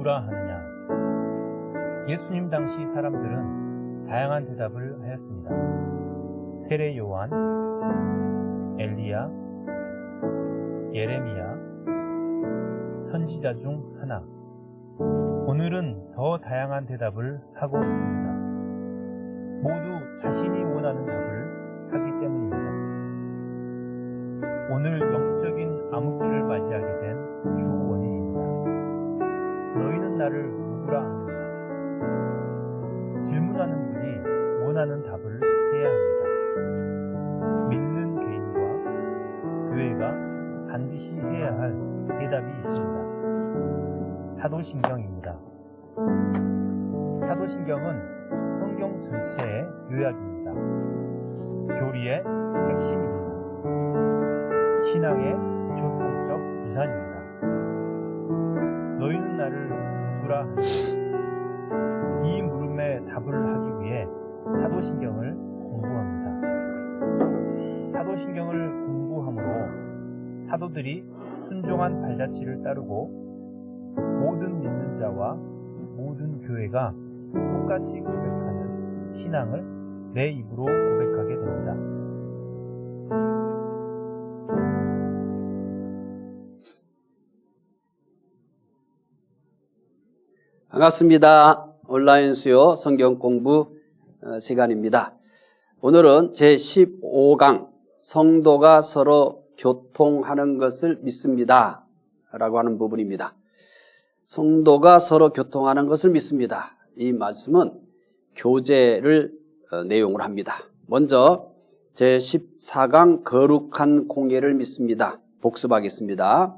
누구라 하느냐? 예수님 당시 사람들은 다양한 대답을 하였습니다. 세례 요한, 엘리야, 예레미야, 선지자 중 하나. 오늘은 더 다양한 대답을 하고 있습니다. 모두 자신이 원하는 답을 하기 때문입니다. 오늘 영적인 암흑기를 맞이하게 된 주 원인입니다. 너희는 나를 누구라 하느냐? 질문하는 분이 원하는 답을 해야 합니다. 믿는 개인과 교회가 반드시 해야 할 대답이 있습니다. 사도신경입니다. 사도신경은 성경 전체의 요약입니다. 교리의 핵심입니다. 신앙의 전통적 유산입니다. 너희는 나를 누구라 하느냐? 이 물음에 답을 하기 위해 사도신경을 공부합니다. 사도신경을 공부함으로 사도들이 순종한 발자취를 따르고 모든 믿는 자와 모든 교회가 똑같이 고백하는 신앙을 내 입으로 고백하게 됩니다. 반갑습니다. 온라인 수요 성경 공부 시간입니다. 오늘은 제15강 성도가 서로 교통하는 것을 믿습니다 라고 하는 부분입니다. 성도가 서로 교통하는 것을 믿습니다. 이 말씀은 교제를 내용으로 합니다. 먼저 제14강 거룩한 공예를 믿습니다. 복습하겠습니다.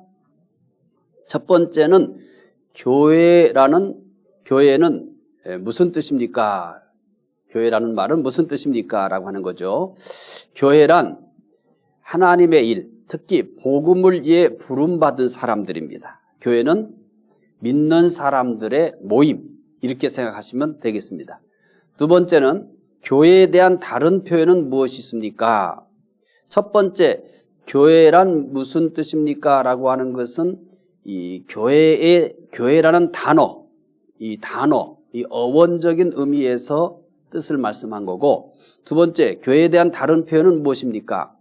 첫 번째는 교회는 무슨 뜻입니까? 교회라는 말은 무슨 뜻입니까? 라고 하는 거죠. 교회란 하나님의 일, 특히 복음을 위해 부름받은 사람들입니다. 교회는 믿는 사람들의 모임, 이렇게 생각하시면 되겠습니다. 두 번째는 교회에 대한 다른 표현은 무엇이 있습니까? 첫 번째, 교회란 무슨 뜻입니까? 라고 하는 것은 이 교회라는 단어, 이 어원적인 의미에서 뜻을 말씀한 거고, 두 번째, 교회에 대한 다른 표현은 무엇입니까?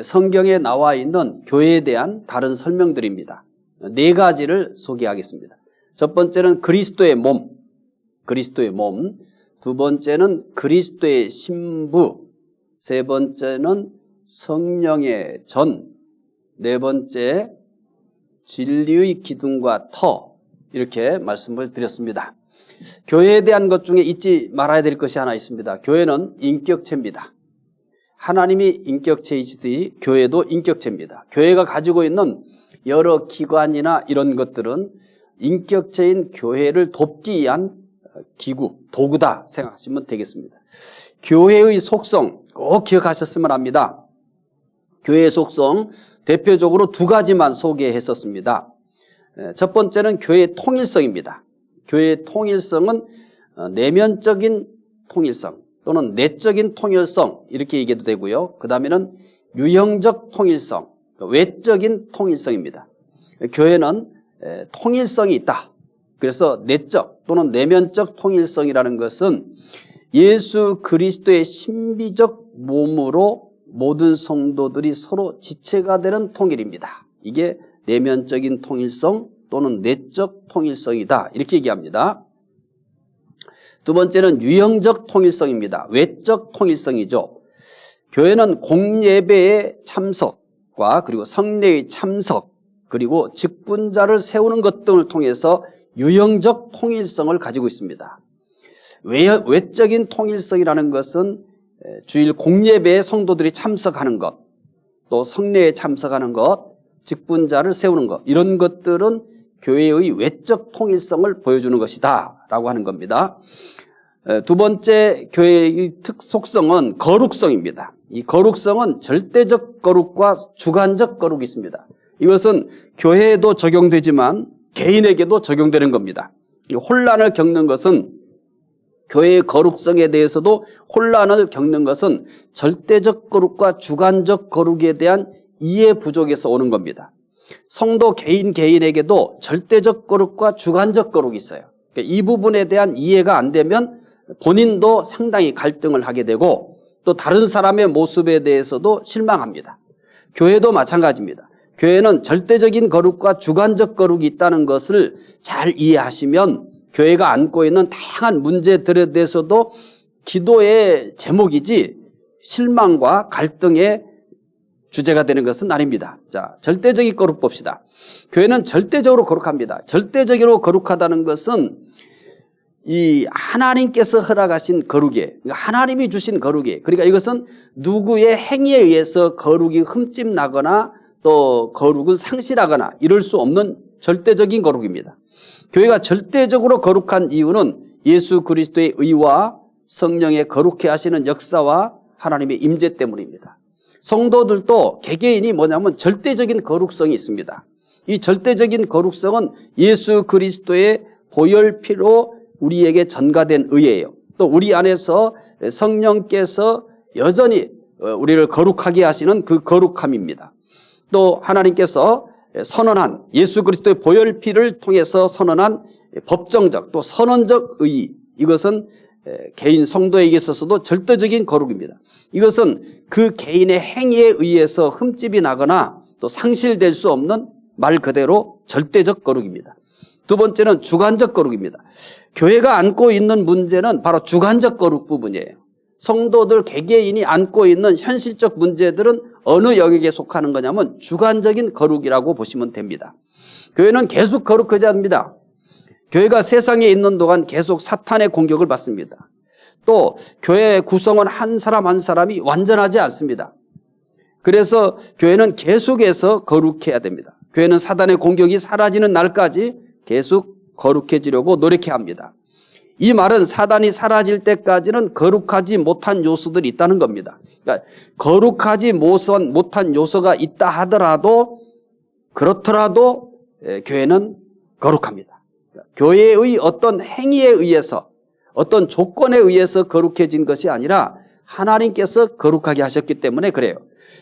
성경에 나와 있는 교회에 대한 다른 설명들입니다. 네 가지를 소개하겠습니다. 첫 번째는 그리스도의 몸. 두 번째는 그리스도의 신부. 세 번째는 성령의 전. 네 번째, 진리의 기둥과 터. 이렇게 말씀을 드렸습니다. 교회에 대한 것 중에 잊지 말아야 될 것이 하나 있습니다. 교회는 인격체입니다. 하나님이 인격체이시듯이 교회도 인격체입니다. 교회가 가지고 있는 여러 기관이나 이런 것들은 인격체인 교회를 돕기 위한 기구, 도구다 생각하시면 되겠습니다. 교회의 속성 꼭 기억하셨으면 합니다. 교회의 속성 대표적으로 두 가지만 소개했었습니다. 첫 번째는 교회의 통일성입니다. 교회의 통일성은 내면적인 통일성 또는 내적인 통일성 이렇게 얘기해도 되고요. 그 다음에는 유형적 통일성, 외적인 통일성입니다. 교회는 통일성이 있다. 그래서 내적 또는 내면적 통일성이라는 것은 예수 그리스도의 신비적 몸으로 모든 성도들이 서로 지체가 되는 통일입니다. 이게 내면적인 통일성 또는 내적 통일성이다. 이렇게 얘기합니다. 두 번째는 유형적 통일성입니다. 외적 통일성이죠. 교회는 공예배의 참석과 그리고 성례의 참석 그리고 직분자를 세우는 것 등을 통해서 유형적 통일성을 가지고 있습니다. 외적인 통일성이라는 것은 주일 공예배에 성도들이 참석하는 것, 또 성례에 참석하는 것, 직분자를 세우는 것, 이런 것들은 교회의 외적 통일성을 보여주는 것이다 라고 하는 겁니다. 두 번째 교회의 속성은 거룩성입니다. 이 거룩성은 절대적 거룩과 주관적 거룩이 있습니다. 이것은 교회에도 적용되지만 개인에게도 적용되는 겁니다. 이 혼란을 겪는 것은 교회의 거룩성에 대해서도 혼란을 겪는 것은 절대적 거룩과 주관적 거룩에 대한 이해 부족에서 오는 겁니다. 성도 개인에게도 절대적 거룩과 주관적 거룩이 있어요. 이 부분에 대한 이해가 안 되면 본인도 상당히 갈등을 하게 되고 또 다른 사람의 모습에 대해서도 실망합니다. 교회도 마찬가지입니다. 교회는 절대적인 거룩과 주관적 거룩이 있다는 것을 잘 이해하시면 교회가 안고 있는 다양한 문제들에 대해서도 기도의 제목이지 실망과 갈등의 주제가 되는 것은 아닙니다. 자, 절대적인 거룩 봅시다. 교회는 절대적으로 거룩합니다. 절대적으로 거룩하다는 것은 이 하나님께서 허락하신 거룩이에요. 하나님이 주신 거룩이에요. 그러니까 이것은 누구의 행위에 의해서 거룩이 흠집 나거나 또 거룩은 상실하거나 이럴 수 없는 절대적인 거룩입니다. 교회가 절대적으로 거룩한 이유는 예수 그리스도의 의와 성령의 거룩해 하시는 역사와 하나님의 임재 때문입니다. 성도들도 개개인이 뭐냐면 절대적인 거룩성이 있습니다. 이 절대적인 거룩성은 예수 그리스도의 보혈피로 우리에게 전가된 의예요. 또 우리 안에서 성령께서 여전히 우리를 거룩하게 하시는 그 거룩함입니다. 또 하나님께서 선언한 예수 그리스도의 보혈피를 통해서 선언한 법정적 또 선언적 의의, 이것은 개인 성도에게 있어서도 절대적인 거룩입니다. 이것은 그 개인의 행위에 의해서 흠집이 나거나 또 상실될 수 없는 말 그대로 절대적 거룩입니다. 두 번째는 주관적 거룩입니다. 교회가 안고 있는 문제는 바로 주관적 거룩 부분이에요. 성도들 개개인이 안고 있는 현실적 문제들은 어느 영역에 속하는 거냐면 주관적인 거룩이라고 보시면 됩니다. 교회는 계속 거룩하지 않습니다. 교회가 세상에 있는 동안 계속 사탄의 공격을 받습니다. 또 교회의 구성원 한 사람 한 사람이 완전하지 않습니다. 그래서 교회는 계속해서 거룩해야 됩니다. 교회는 사단의 공격이 사라지는 날까지 계속 거룩해지려고 노력해야 합니다. 이 말은 사단이 사라질 때까지는 거룩하지 못한 요소들이 있다는 겁니다. 그러니까 거룩하지 못한 요소가 있다 하더라도 그렇더라도 교회는 거룩합니다. 교회의 어떤 행위에 의해서 어떤 조건에 의해서 거룩해진 것이 아니라 하나님께서 거룩하게 하셨기 때문에 그래요.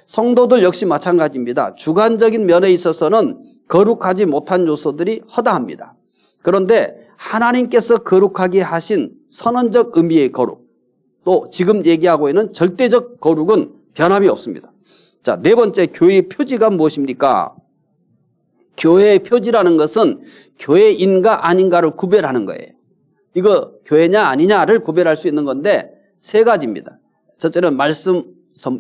성도들 역시 마찬가지입니다. 주관적인 면에 있어서는 거룩하지 못한 요소들이 허다합니다. 그런데 하나님께서 거룩하게 하신 선언적 의미의 거룩, 또 지금 얘기하고 있는 절대적 거룩은 변함이 없습니다. 자, 네 번째, 교회의 표지가 무엇입니까? 교회의 표지라는 것은 교회인가 아닌가를 구별하는 거예요. 이거 교회냐 아니냐를 구별할 수 있는 건데 세 가지입니다. 첫째는 말씀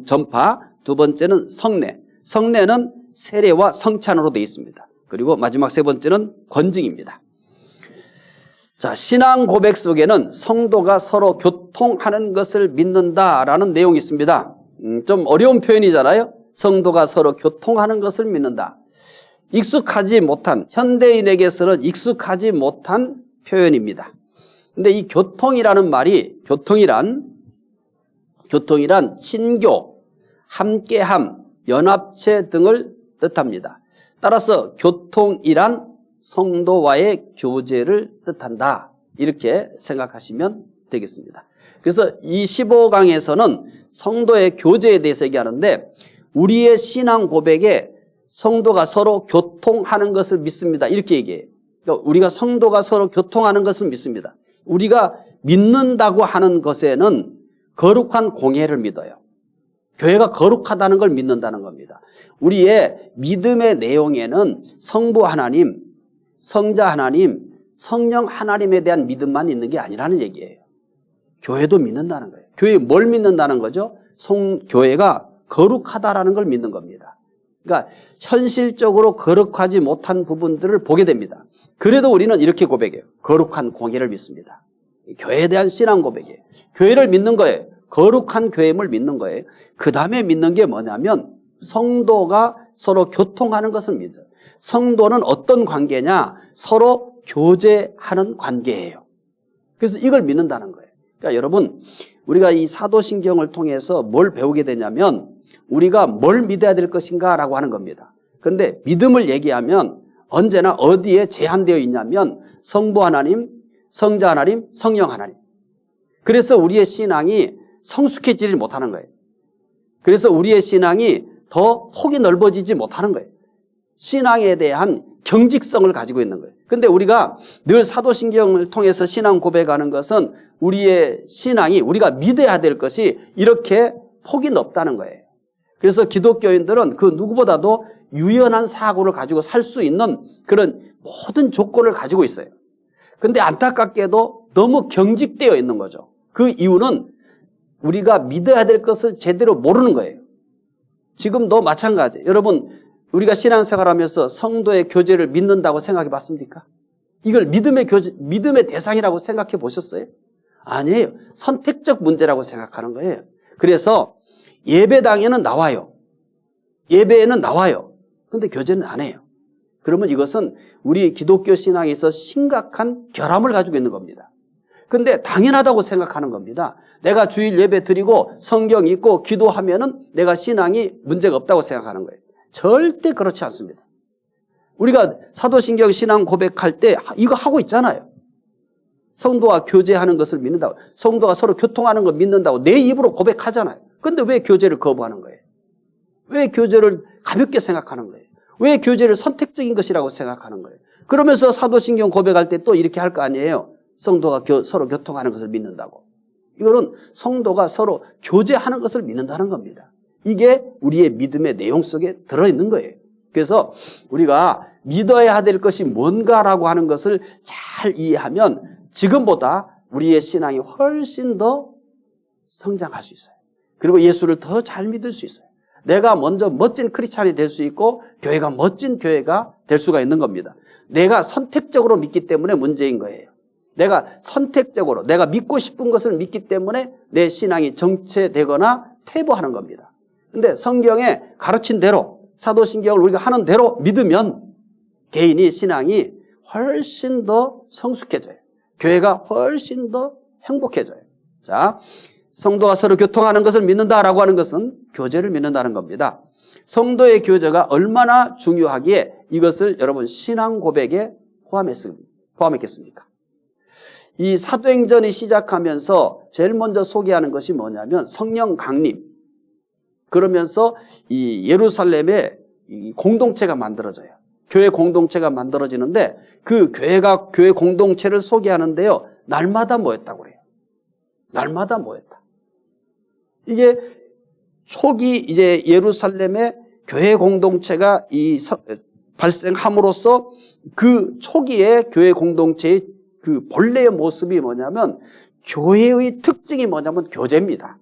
전파, 두 번째는 성례. 성례는 세례와 성찬으로 되어 있습니다. 그리고 마지막 세 번째는 권증입니다. 자, 신앙 고백 속에는 성도가 서로 교통하는 것을 믿는다라는 내용이 있습니다. 좀 어려운 표현이잖아요. 성도가 서로 교통하는 것을 믿는다. 익숙하지 못한, 현대인에게서는 익숙하지 못한 표현입니다. 근데 이 교통이라는 말이, 교통이란 친교, 함께함, 연합체 등을 뜻합니다. 따라서 교통이란 성도와의 교제를 뜻한다. 이렇게 생각하시면 되겠습니다. 그래서 이 15강에서는 성도의 교제에 대해서 얘기하는데 우리의 신앙 고백에 성도가 서로 교통하는 것을 믿습니다. 이렇게 얘기해요. 그러니까 우리가 성도가 서로 교통하는 것을 믿습니다. 우리가 믿는다고 하는 것에는 거룩한 공예를 믿어요. 교회가 거룩하다는 걸 믿는다는 겁니다. 우리의 믿음의 내용에는 성부 하나님, 성자 하나님, 성령 하나님에 대한 믿음만 있는 게 아니라는 얘기예요. 교회도 믿는다는 거예요. 교회 뭘 믿는다는 거죠? 교회가 거룩하다라는 걸 믿는 겁니다. 그러니까 현실적으로 거룩하지 못한 부분들을 보게 됩니다. 그래도 우리는 이렇게 고백해요. 거룩한 공예를 믿습니다. 교회에 대한 신앙 고백이에요. 교회를 믿는 거예요. 거룩한 교회임을 믿는 거예요. 그 다음에 믿는 게 뭐냐면 성도가 서로 교통하는 것을 믿어요. 성도는 어떤 관계냐? 서로 교제하는 관계예요. 그래서 이걸 믿는다는 거예요. 그러니까 여러분, 우리가 이 사도신경을 통해서 뭘 배우게 되냐면 우리가 뭘 믿어야 될 것인가 라고 하는 겁니다. 그런데 믿음을 얘기하면 언제나 어디에 제한되어 있냐면 성부 하나님, 성자 하나님, 성령 하나님. 그래서 우리의 신앙이 성숙해지지 못하는 거예요. 그래서 우리의 신앙이 더 폭이 넓어지지 못하는 거예요. 신앙에 대한 경직성을 가지고 있는 거예요. 근데 우리가 늘 사도신경을 통해서 신앙 고백하는 것은 우리의 신앙이 우리가 믿어야 될 것이 이렇게 폭이 넓다는 거예요. 그래서 기독교인들은 그 누구보다도 유연한 사고를 가지고 살 수 있는 그런 모든 조건을 가지고 있어요. 근데 안타깝게도 너무 경직되어 있는 거죠. 그 이유는 우리가 믿어야 될 것을 제대로 모르는 거예요. 지금도 마찬가지예요. 여러분, 우리가 신앙생활하면서 성도의 교제를 믿는다고 생각해 봤습니까? 이걸 믿음의 대상이라고 생각해 보셨어요? 아니에요. 선택적 문제라고 생각하는 거예요. 그래서 예배당에는 나와요. 예배에는 나와요. 근데 교제는 안 해요. 그러면 이것은 우리 기독교 신앙에 있어 심각한 결함을 가지고 있는 겁니다. 근데 당연하다고 생각하는 겁니다. 내가 주일 예배 드리고 성경 읽고 기도하면은 내가 신앙이 문제가 없다고 생각하는 거예요. 절대 그렇지 않습니다. 우리가 사도신경 신앙 고백할 때 이거 하고 있잖아요. 성도와 교제하는 것을 믿는다고, 성도가 서로 교통하는 걸 믿는다고 내 입으로 고백하잖아요. 근데 왜 교제를 거부하는 거예요? 왜 교제를 가볍게 생각하는 거예요? 왜 교제를 선택적인 것이라고 생각하는 거예요? 그러면서 사도신경 고백할 때 또 이렇게 할 거 아니에요? 성도가 서로 교통하는 것을 믿는다고. 이거는 성도가 서로 교제하는 것을 믿는다는 겁니다. 이게 우리의 믿음의 내용 속에 들어있는 거예요. 그래서 우리가 믿어야 될 것이 뭔가라고 하는 것을 잘 이해하면 지금보다 우리의 신앙이 훨씬 더 성장할 수 있어요. 그리고 예수를 더 잘 믿을 수 있어요. 내가 먼저 멋진 크리스찬이 될 수 있고 교회가 멋진 교회가 될 수가 있는 겁니다. 내가 선택적으로 믿기 때문에 문제인 거예요. 내가 선택적으로 내가 믿고 싶은 것을 믿기 때문에 내 신앙이 정체되거나 퇴보하는 겁니다. 근데 성경에 가르친 대로 사도신경을 우리가 하는 대로 믿으면 개인이 신앙이 훨씬 더 성숙해져요. 교회가 훨씬 더 행복해져요. 자, 성도가 서로 교통하는 것을 믿는다라고 하는 것은 교제를 믿는다는 겁니다. 성도의 교제가 얼마나 중요하기에 이것을 여러분 신앙 고백에 포함했겠습니까? 이 사도행전이 시작하면서 제일 먼저 소개하는 것이 뭐냐면 성령 강림. 그러면서 이 예루살렘에 이 공동체가 만들어져요. 교회 공동체가 만들어지는데 그 교회 공동체를 소개하는데요. 날마다 모였다고 그래요. 날마다 모였다. 이게 초기 이제 예루살렘의 교회 공동체가 발생함으로써 그 초기의 교회 공동체의 그 본래의 모습이 뭐냐면 교회의 특징이 뭐냐면 교제입니다.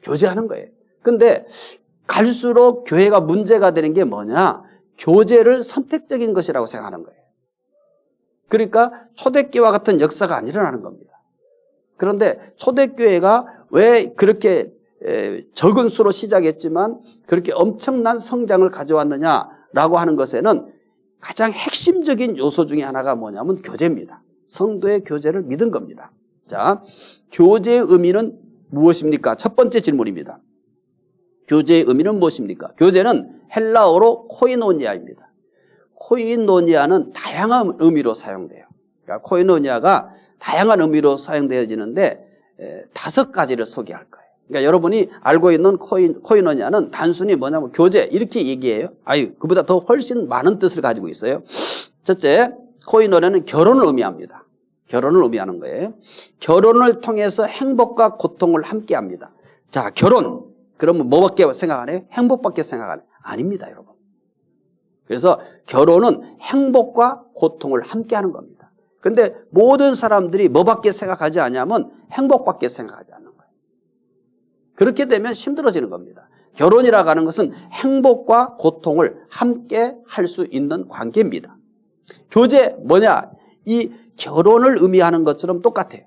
교제하는 거예요. 근데 갈수록 교회가 문제가 되는 게 뭐냐? 교제를 선택적인 것이라고 생각하는 거예요. 그러니까 초대교회와 같은 역사가 안 일어나는 겁니다. 그런데 초대교회가 왜 그렇게 적은 수로 시작했지만 그렇게 엄청난 성장을 가져왔느냐라고 하는 것에는 가장 핵심적인 요소 중에 하나가 뭐냐면 교제입니다. 성도의 교제를 믿은 겁니다. 자, 교제의 의미는 무엇입니까? 첫 번째 질문입니다. 교제의 의미는 무엇입니까? 교제는 헬라어로 코이노니아입니다. 코이노니아는 다양한 의미로 사용돼요. 그러니까 코이노니아가 다양한 의미로 사용되어지는데 5가지를 소개할 거예요. 그러니까 여러분이 알고 있는 코이노니아는 단순히 뭐냐면 교제 이렇게 얘기해요. 그보다 더 훨씬 많은 뜻을 가지고 있어요. 첫째, 코이노니아는 결혼을 의미합니다. 결혼을 의미하는 거예요. 결혼을 통해서 행복과 고통을 함께합니다. 자, 결혼. 그러면 뭐밖에 생각 안 해요? 행복밖에 생각 안 해요? 아닙니다, 여러분. 그래서 결혼은 행복과 고통을 함께하는 겁니다. 근데 모든 사람들이 뭐밖에 생각하지 않냐면 행복밖에 생각하지 않는 거예요. 그렇게 되면 힘들어지는 겁니다. 결혼이라고 하는 것은 행복과 고통을 함께 할 수 있는 관계입니다. 교제 뭐냐? 이 결혼을 의미하는 것처럼 똑같아요.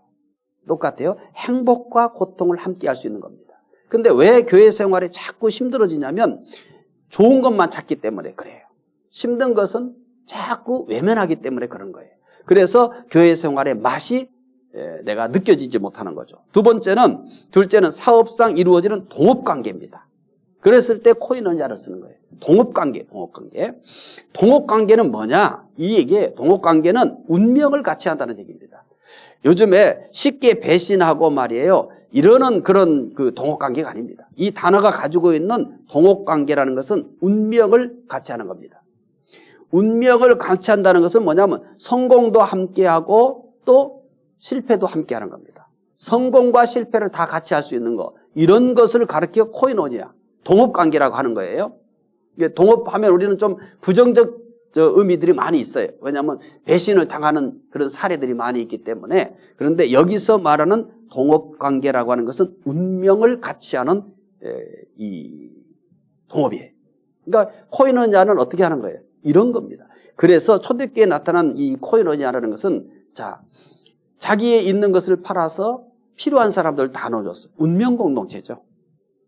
똑같아요. 행복과 고통을 함께 할 수 있는 겁니다. 근데 왜 교회 생활이 자꾸 힘들어지냐면 좋은 것만 찾기 때문에 그래요. 힘든 것은 자꾸 외면하기 때문에 그런 거예요. 그래서 교회 생활의 맛이 내가 느껴지지 못하는 거죠. 둘째는 사업상 이루어지는 동업관계입니다. 그랬을 때 코이노니아를 쓰는 거예요. 동업관계. 동업관계는 뭐냐? 이 얘기에 동업관계는 운명을 같이 한다는 얘기입니다. 요즘에 쉽게 배신하고 말이에요. 이러는 그런 그 동업관계가 아닙니다. 이 단어가 가지고 있는 동업관계라는 것은 운명을 같이 하는 겁니다. 운명을 같이 한다는 것은 뭐냐면 성공도 함께하고 또 실패도 함께하는 겁니다. 성공과 실패를 다 같이 할 수 있는 거, 이런 것을 가르쳐 코이노니아, 동업관계라고 하는 거예요. 이게 동업하면 우리는 좀 부정적 의미들이 많이 있어요. 왜냐하면 배신을 당하는 그런 사례들이 많이 있기 때문에. 그런데 여기서 말하는 동업관계라고 하는 것은 운명을 같이 하는 이 동업이에요. 그러니까 코이노니아는 어떻게 하는 거예요? 이런 겁니다. 그래서 초대교회에 나타난 이 코이노니아라는 것은 자기의 있는 것을 팔아서 필요한 사람들 다 넣어줬어요. 운명 공동체죠.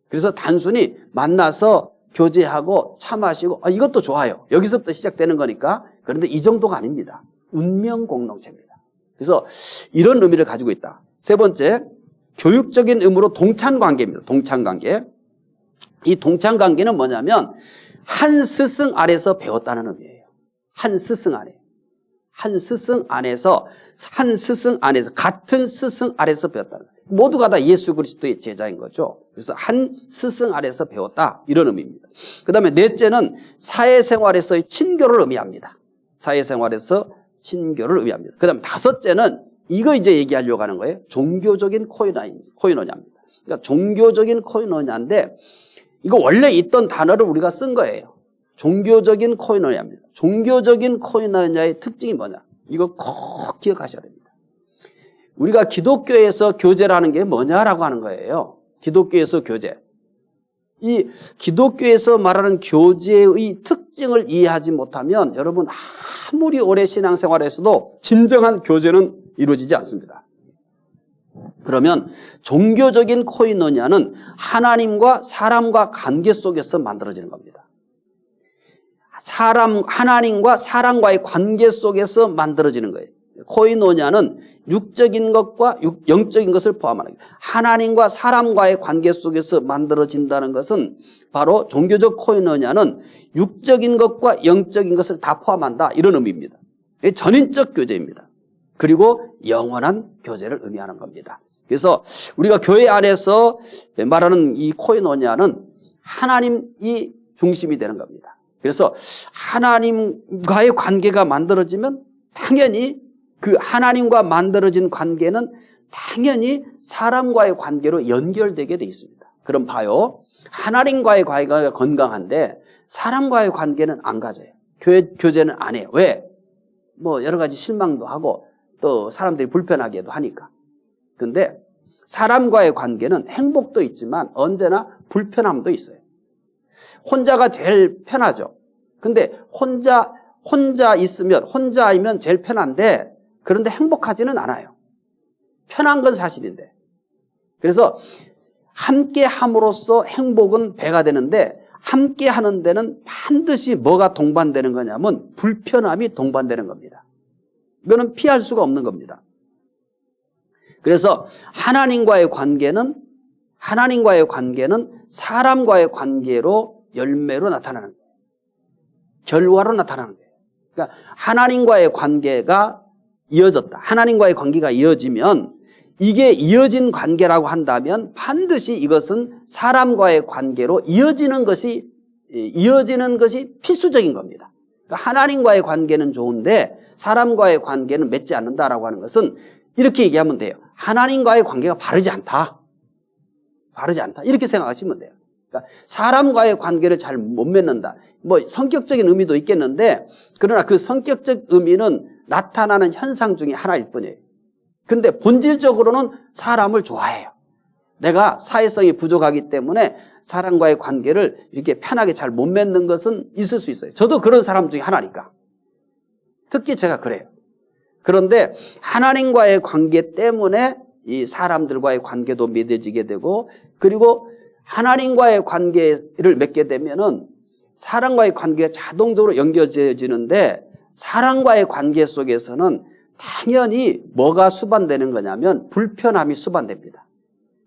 그래서 단순히 만나서 교제하고 차 마시고 이것도 좋아요. 여기서부터 시작되는 거니까. 그런데 이 정도가 아닙니다. 운명 공동체입니다. 그래서 이런 의미를 가지고 있다. 세 번째, 교육적인 의미로 동찬관계입니다. 동찬관계. 이 동찬관계는 뭐냐면 한 스승 아래서 배웠다는 의미예요. 한 스승 아래. 한 스승 안에서 같은 스승 아래서 배웠다는 거예요. 모두가 다 예수 그리스도의 제자인 거죠. 그래서 한 스승 아래서 배웠다, 이런 의미입니다. 그 다음에 넷째는 사회생활에서의 친교를 의미합니다. 사회생활에서 친교를 의미합니다. 그 다음에 다섯째는 이거 이제 얘기하려고 하는 거예요. 종교적인 코이노니아입니다. 그러니까 종교적인 코이노니아인데 이거 원래 있던 단어를 우리가 쓴 거예요. 종교적인 코이노니아입니다. 종교적인 코이노니아의 특징이 뭐냐? 이거 꼭 기억하셔야 됩니다. 우리가 기독교에서 교제라는 게 뭐냐라고 하는 거예요. 기독교에서 교제. 이 기독교에서 말하는 교제의 특징을 이해하지 못하면 여러분 아무리 오래 신앙생활에서도 진정한 교제는 이루어지지 않습니다. 그러면 종교적인 코이노니아는 하나님과 사람과 관계 속에서 만들어지는 겁니다. 하나님과 사람과의 관계 속에서 만들어지는 거예요. 코이노니아는 육적인 것과 영적인 것을 포함하는 거예요. 하나님과 사람과의 관계 속에서 만들어진다는 것은 바로 종교적 코이노니아는 육적인 것과 영적인 것을 다 포함한다, 이런 의미입니다. 전인적 교제입니다. 그리고 영원한 교제를 의미하는 겁니다. 그래서 우리가 교회 안에서 말하는 이 코이노니아는 하나님이 중심이 되는 겁니다. 그래서 하나님과의 관계가 만들어지면 당연히 그 하나님과 만들어진 관계는 당연히 사람과의 관계로 연결되게 돼 있습니다. 그럼 봐요. 하나님과의 관계가 건강한데 사람과의 관계는 안 가져요. 교제는 안 해요. 왜? 뭐 여러 가지 실망도 하고 또 사람들이 불편하게도 하니까. 근데 사람과의 관계는 행복도 있지만 언제나 불편함도 있어요. 혼자가 제일 편하죠. 근데 혼자이면 제일 편한데 그런데 행복하지는 않아요. 편한 건 사실인데. 그래서 함께 함으로써 행복은 배가 되는데 함께 하는 데는 반드시 뭐가 동반되는 거냐면 불편함이 동반되는 겁니다. 이거는 피할 수가 없는 겁니다. 그래서 하나님과의 관계는 사람과의 관계로 열매로 나타나는 거예요. 결과로 나타나는 거예요. 그러니까 하나님과의 관계가 이어졌다. 하나님과의 관계가 이어지면 이게 이어진 관계라고 한다면 반드시 이것은 사람과의 관계로 이어지는 것이 필수적인 겁니다. 그러니까 하나님과의 관계는 좋은데 사람과의 관계는 맺지 않는다라고 하는 것은 이렇게 얘기하면 돼요. 하나님과의 관계가 바르지 않다. 이렇게 생각하시면 돼요. 그러니까 사람과의 관계를 잘 못 맺는다. 뭐 성격적인 의미도 있겠는데 그러나 그 성격적 의미는 나타나는 현상 중에 하나일 뿐이에요. 근데 본질적으로는 사람을 좋아해요. 내가 사회성이 부족하기 때문에 사람과의 관계를 이렇게 편하게 잘 못 맺는 것은 있을 수 있어요. 저도 그런 사람 중에 하나니까. 특히 제가 그래요. 그런데 하나님과의 관계 때문에 이 사람들과의 관계도 맺어지게 되고 그리고 하나님과의 관계를 맺게 되면은 사람과의 관계가 자동적으로 연결되어지는데 사람과의 관계 속에서는 당연히 뭐가 수반되는 거냐면 불편함이 수반됩니다.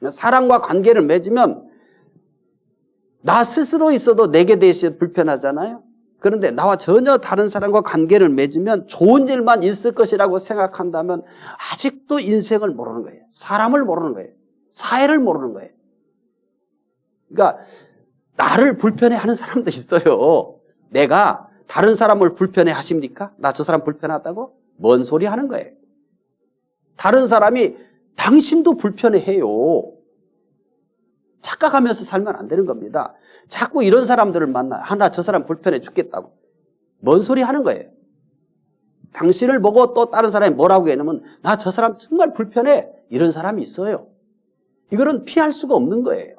사람과 관계를 맺으면 나 스스로 있어도 내게 대해서 불편하잖아요. 그런데 나와 전혀 다른 사람과 관계를 맺으면 좋은 일만 있을 것이라고 생각한다면 아직도 인생을 모르는 거예요. 사람을 모르는 거예요. 사회를 모르는 거예요. 그러니까 나를 불편해하는 사람도 있어요. 내가 다른 사람을 불편해 하십니까? 나 저 사람 불편하다고? 뭔 소리 하는 거예요. 다른 사람이 당신도 불편해해요. 착각하면서 살면 안 되는 겁니다. 자꾸 이런 사람들을 만나. 나 저 사람 불편해 죽겠다고. 뭔 소리 하는 거예요. 당신을 보고 또 다른 사람이 뭐라고 했냐면 나 저 사람 정말 불편해. 이런 사람이 있어요. 이거는 피할 수가 없는 거예요.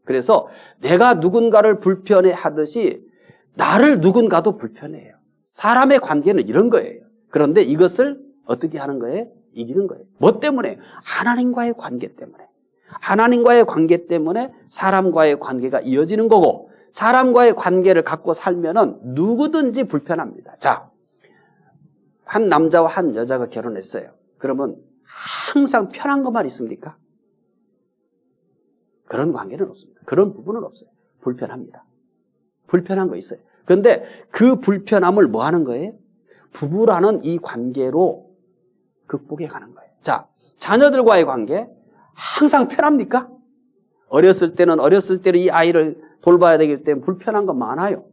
그래서 내가 누군가를 불편해 하듯이 나를 누군가도 불편해해요. 사람의 관계는 이런 거예요. 그런데 이것을 어떻게 하는 거예요? 이기는 거예요. 뭐 때문에? 하나님과의 관계 때문에. 하나님과의 관계 때문에 사람과의 관계가 이어지는 거고 사람과의 관계를 갖고 살면은 누구든지 불편합니다. 자, 한 남자와 한 여자가 결혼했어요. 그러면 항상 편한 것만 있습니까? 그런 관계는 없습니다. 그런 부분은 없어요. 불편합니다. 불편한 거 있어요. 그런데 그 불편함을 뭐 하는 거예요? 부부라는 이 관계로 극복해 가는 거예요. 자, 자녀들과의 관계 항상 편합니까? 어렸을 때는 이 아이를 돌봐야 되기 때문에 불편한 거 많아요.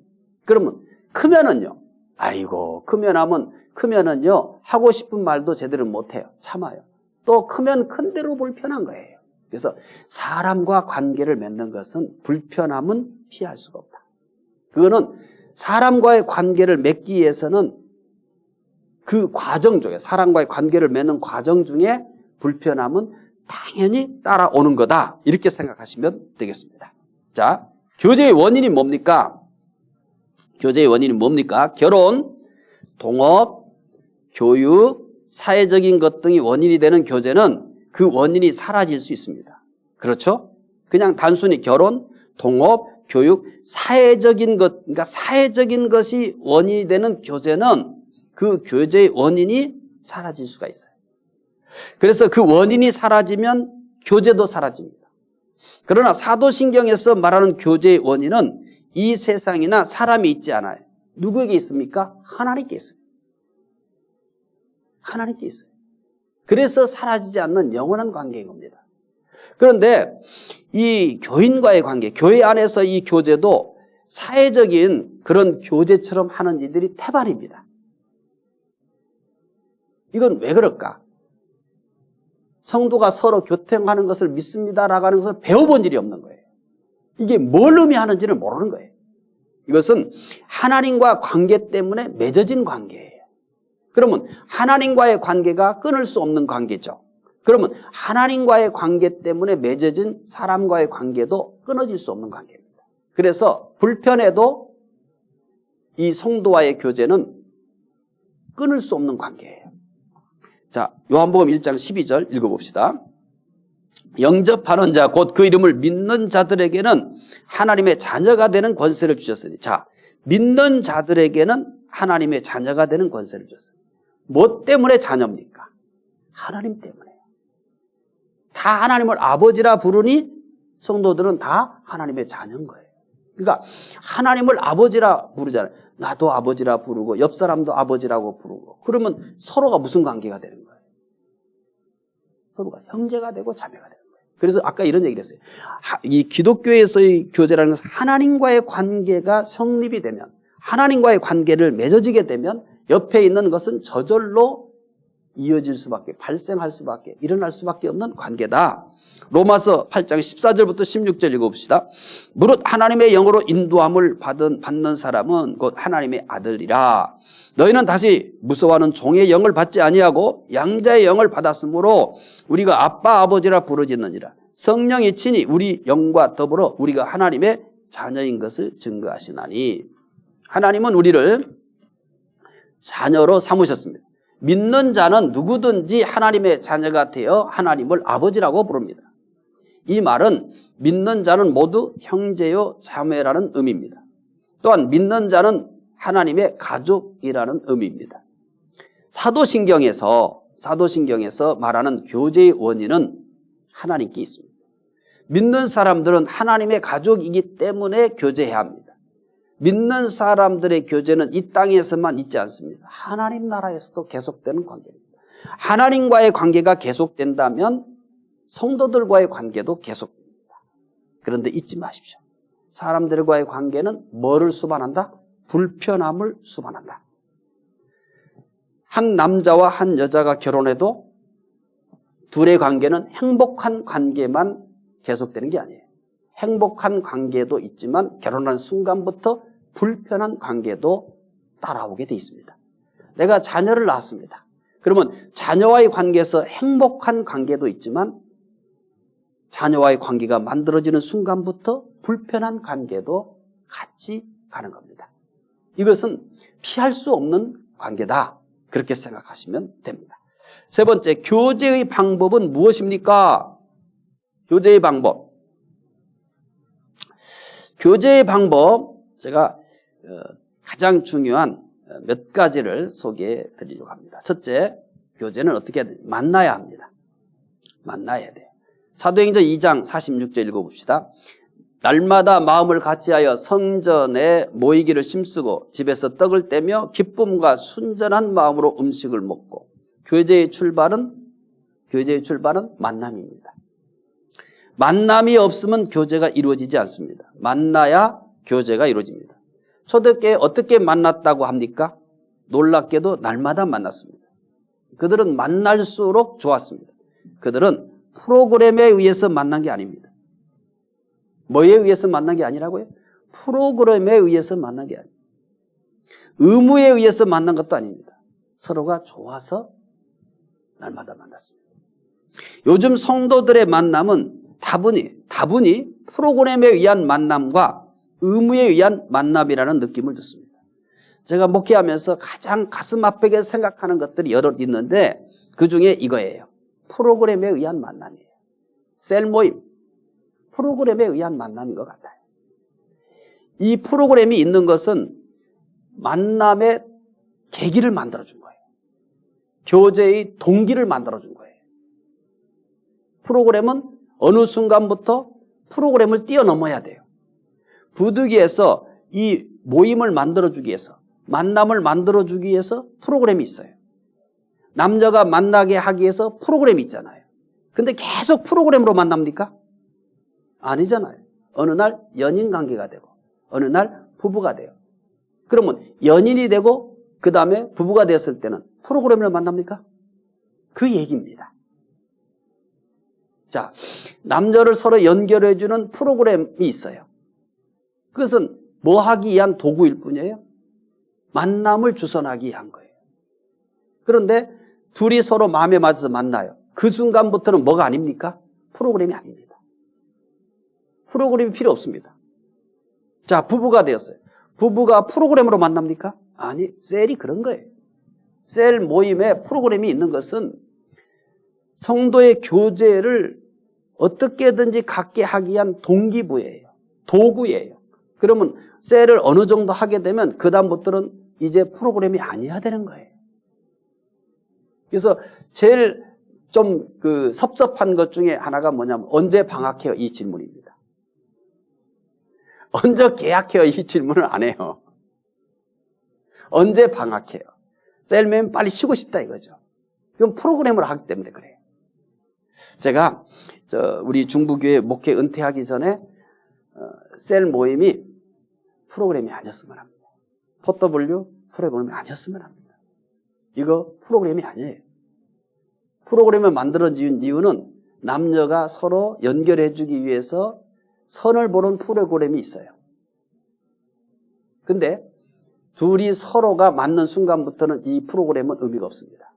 그러면 크면은요. 아이고, 크면은요. 하고 싶은 말도 제대로 못 해요. 참아요. 또 크면 큰 대로 불편한 거예요. 그래서 사람과 관계를 맺는 것은 불편함은 피할 수가 없다. 그거는 사람과의 관계를 맺기 위해서는 그 과정 중에 사람과의 관계를 맺는 과정 중에 불편함은 당연히 따라오는 거다. 이렇게 생각하시면 되겠습니다. 자, 교제의 원인이 뭡니까? 교제의 원인이 뭡니까? 결혼, 동업, 교육, 사회적인 것 등이 원인이 되는 교제는 그 원인이 사라질 수 있습니다. 그렇죠? 그냥 단순히 결혼, 동업, 교육, 사회적인 것, 그러니까 사회적인 것이 원인이 되는 교제는 그 교제의 원인이 사라질 수가 있어요. 그래서 그 원인이 사라지면 교제도 사라집니다. 그러나 사도신경에서 말하는 교제의 원인은 이 세상이나 사람이 있지 않아요. 누구에게 있습니까? 하나님께 있어요. 하나님께 있어요. 그래서 사라지지 않는 영원한 관계인 겁니다. 그런데 이 교인과의 관계, 교회 안에서 이 교제도 사회적인 그런 교제처럼 하는 이들이 태반입니다. 이건 왜 그럴까? 성도가 서로 교통하는 것을 믿습니다라고 하는 것을 배워본 일이 없는 거예요. 이게 뭘 의미하는지를 모르는 거예요. 이것은 하나님과 관계 때문에 맺어진 관계예요. 그러면 하나님과의 관계가 끊을 수 없는 관계죠. 그러면 하나님과의 관계 때문에 맺어진 사람과의 관계도 끊어질 수 없는 관계입니다. 그래서 불편해도 이 성도와의 교제는 끊을 수 없는 관계예요. 자, 요한복음 1장 12절 읽어봅시다. 영접하는 자 곧 그 이름을 믿는 자들에게는 하나님의 자녀가 되는 권세를 주셨으니. 자, 믿는 자들에게는 하나님의 자녀가 되는 권세를 주셨어요. 뭐 때문에 자녀입니까? 하나님 때문에. 다 하나님을 아버지라 부르니 성도들은 다 하나님의 자녀인 거예요. 그러니까 하나님을 아버지라 부르잖아요. 나도 아버지라 부르고 옆 사람도 아버지라고 부르고 그러면 서로가 무슨 관계가 되는 거예요? 서로가 형제가 되고 자매가 되는 거예요. 그래서 아까 이런 얘기를 했어요. 이 기독교에서의 교제라는 것은 하나님과의 관계가 성립이 되면 하나님과의 관계를 맺어지게 되면 옆에 있는 것은 저절로 이어질 수밖에, 발생할 수밖에, 일어날 수밖에 없는 관계다. 로마서 8장 14절부터 16절 읽어봅시다. 무릇 하나님의 영으로 인도함을 받는 사람은 곧 하나님의 아들이라. 너희는 다시 무서워하는 종의 영을 받지 아니하고 양자의 영을 받았으므로 우리가 아빠 아버지라 부르짖느니라. 성령이 친히 우리 영과 더불어 우리가 하나님의 자녀인 것을 증거하시나니. 하나님은 우리를 자녀로 삼으셨습니다. 믿는 자는 누구든지 하나님의 자녀가 되어 하나님을 아버지라고 부릅니다. 이 말은 믿는 자는 모두 형제요 자매라는 의미입니다. 또한 믿는 자는 하나님의 가족이라는 의미입니다. 사도신경에서 말하는 교제의 원인은 하나님께 있습니다. 믿는 사람들은 하나님의 가족이기 때문에 교제해야 합니다. 믿는 사람들의 교제는 이 땅에서만 있지 않습니다. 하나님 나라에서도 계속되는 관계입니다. 하나님과의 관계가 계속된다면 성도들과의 관계도 계속됩니다. 그런데 잊지 마십시오. 사람들과의 관계는 뭐를 수반한다? 불편함을 수반한다. 한 남자와 한 여자가 결혼해도 둘의 관계는 행복한 관계만 계속되는 게 아니에요. 행복한 관계도 있지만 결혼한 순간부터 불편한 관계도 따라오게 돼 있습니다. 내가 자녀를 낳았습니다. 그러면 자녀와의 관계에서 행복한 관계도 있지만 자녀와의 관계가 만들어지는 순간부터 불편한 관계도 같이 가는 겁니다. 이것은 피할 수 없는 관계다. 그렇게 생각하시면 됩니다. 세 번째, 교제의 방법은 무엇입니까? 교제의 방법. 교제의 방법, 제가 가장 중요한 몇 가지를 소개해 드리려고 합니다. 첫째, 교제는 어떻게 해야 돼요? 만나야 합니다. 만나야 돼요. 사도행전 2장 46절 읽어봅시다. 날마다 마음을 같이하여 성전에 모이기를 힘쓰고 집에서 떡을 떼며 기쁨과 순전한 마음으로 음식을 먹고 교제의 출발은 만남입니다. 만남이 없으면 교제가 이루어지지 않습니다. 만나야 교제가 이루어집니다. 초대교회 어떻게 만났다고 합니까? 놀랍게도 날마다 만났습니다. 그들은 만날수록 좋았습니다. 그들은 프로그램에 의해서 만난 게 아닙니다. 뭐에 의해서 만난 게 아니라고요? 프로그램에 의해서 만난 게 아닙니다. 의무에 의해서 만난 것도 아닙니다. 서로가 좋아서 날마다 만났습니다. 요즘 성도들의 만남은 다분히 프로그램에 의한 만남과 의무에 의한 만남이라는 느낌을 듣습니다. 제가 목회하면서 가장 가슴 아프게 생각하는 것들이 여러 있는데 그 중에 이거예요. 프로그램에 의한 만남이에요. 셀 모임, 프로그램에 의한 만남인 것 같아요. 이 프로그램이 있는 것은 만남의 계기를 만들어준 거예요. 교제의 동기를 만들어준 거예요. 프로그램은 어느 순간부터 프로그램을 뛰어넘어야 돼요. 부득이해서 이 모임을 만들어주기 위해서, 만남을 만들어주기 위해서 프로그램이 있어요. 남녀가 만나게 하기 위해서 프로그램이 있잖아요. 근데 계속 프로그램으로 만납니까? 아니잖아요. 어느 날 연인 관계가 되고 어느 날 부부가 돼요. 그러면 연인이 되고 그 다음에 부부가 됐을 때는 프로그램을 만납니까? 그 얘기입니다. 자, 남녀를 서로 연결해주는 프로그램이 있어요. 그것은 뭐 하기 위한 도구일 뿐이에요? 만남을 주선하기 위한 거예요. 그런데 둘이 서로 마음에 맞아서 만나요. 그 순간부터는 뭐가 아닙니까? 프로그램이 아닙니다. 프로그램이 필요 없습니다. 자, 부부가 되었어요. 부부가 프로그램으로 만납니까? 아니, 셀이 그런 거예요. 셀 모임에 프로그램이 있는 것은 성도의 교제를 어떻게든지 갖게 하기 위한 동기부여예요. 도구예요. 그러면 셀을 어느 정도 하게 되면 그 다음부터는 이제 프로그램이 아니어야 되는 거예요. 그래서 제일 좀 섭섭한 것 중에 하나가 뭐냐면 언제 방학해요? 이 질문입니다. 언제 계약해요? 이 질문을 안 해요. 언제 방학해요? 셀면 빨리 쉬고 싶다 이거죠. 그건 프로그램을 하기 때문에 그래요. 제가 우리 중부교회 목회 은퇴하기 전에 셀 모임이 프로그램이 아니었으면 합니다. 포터블류 프로그램이 아니었으면 합니다. 이거 프로그램이 아니에요. 프로그램을 만들어진 이유는 남녀가 서로 연결해주기 위해서 선을 보는 프로그램이 있어요. 근데 둘이 서로가 맞는 순간부터는 이 프로그램은 의미가 없습니다.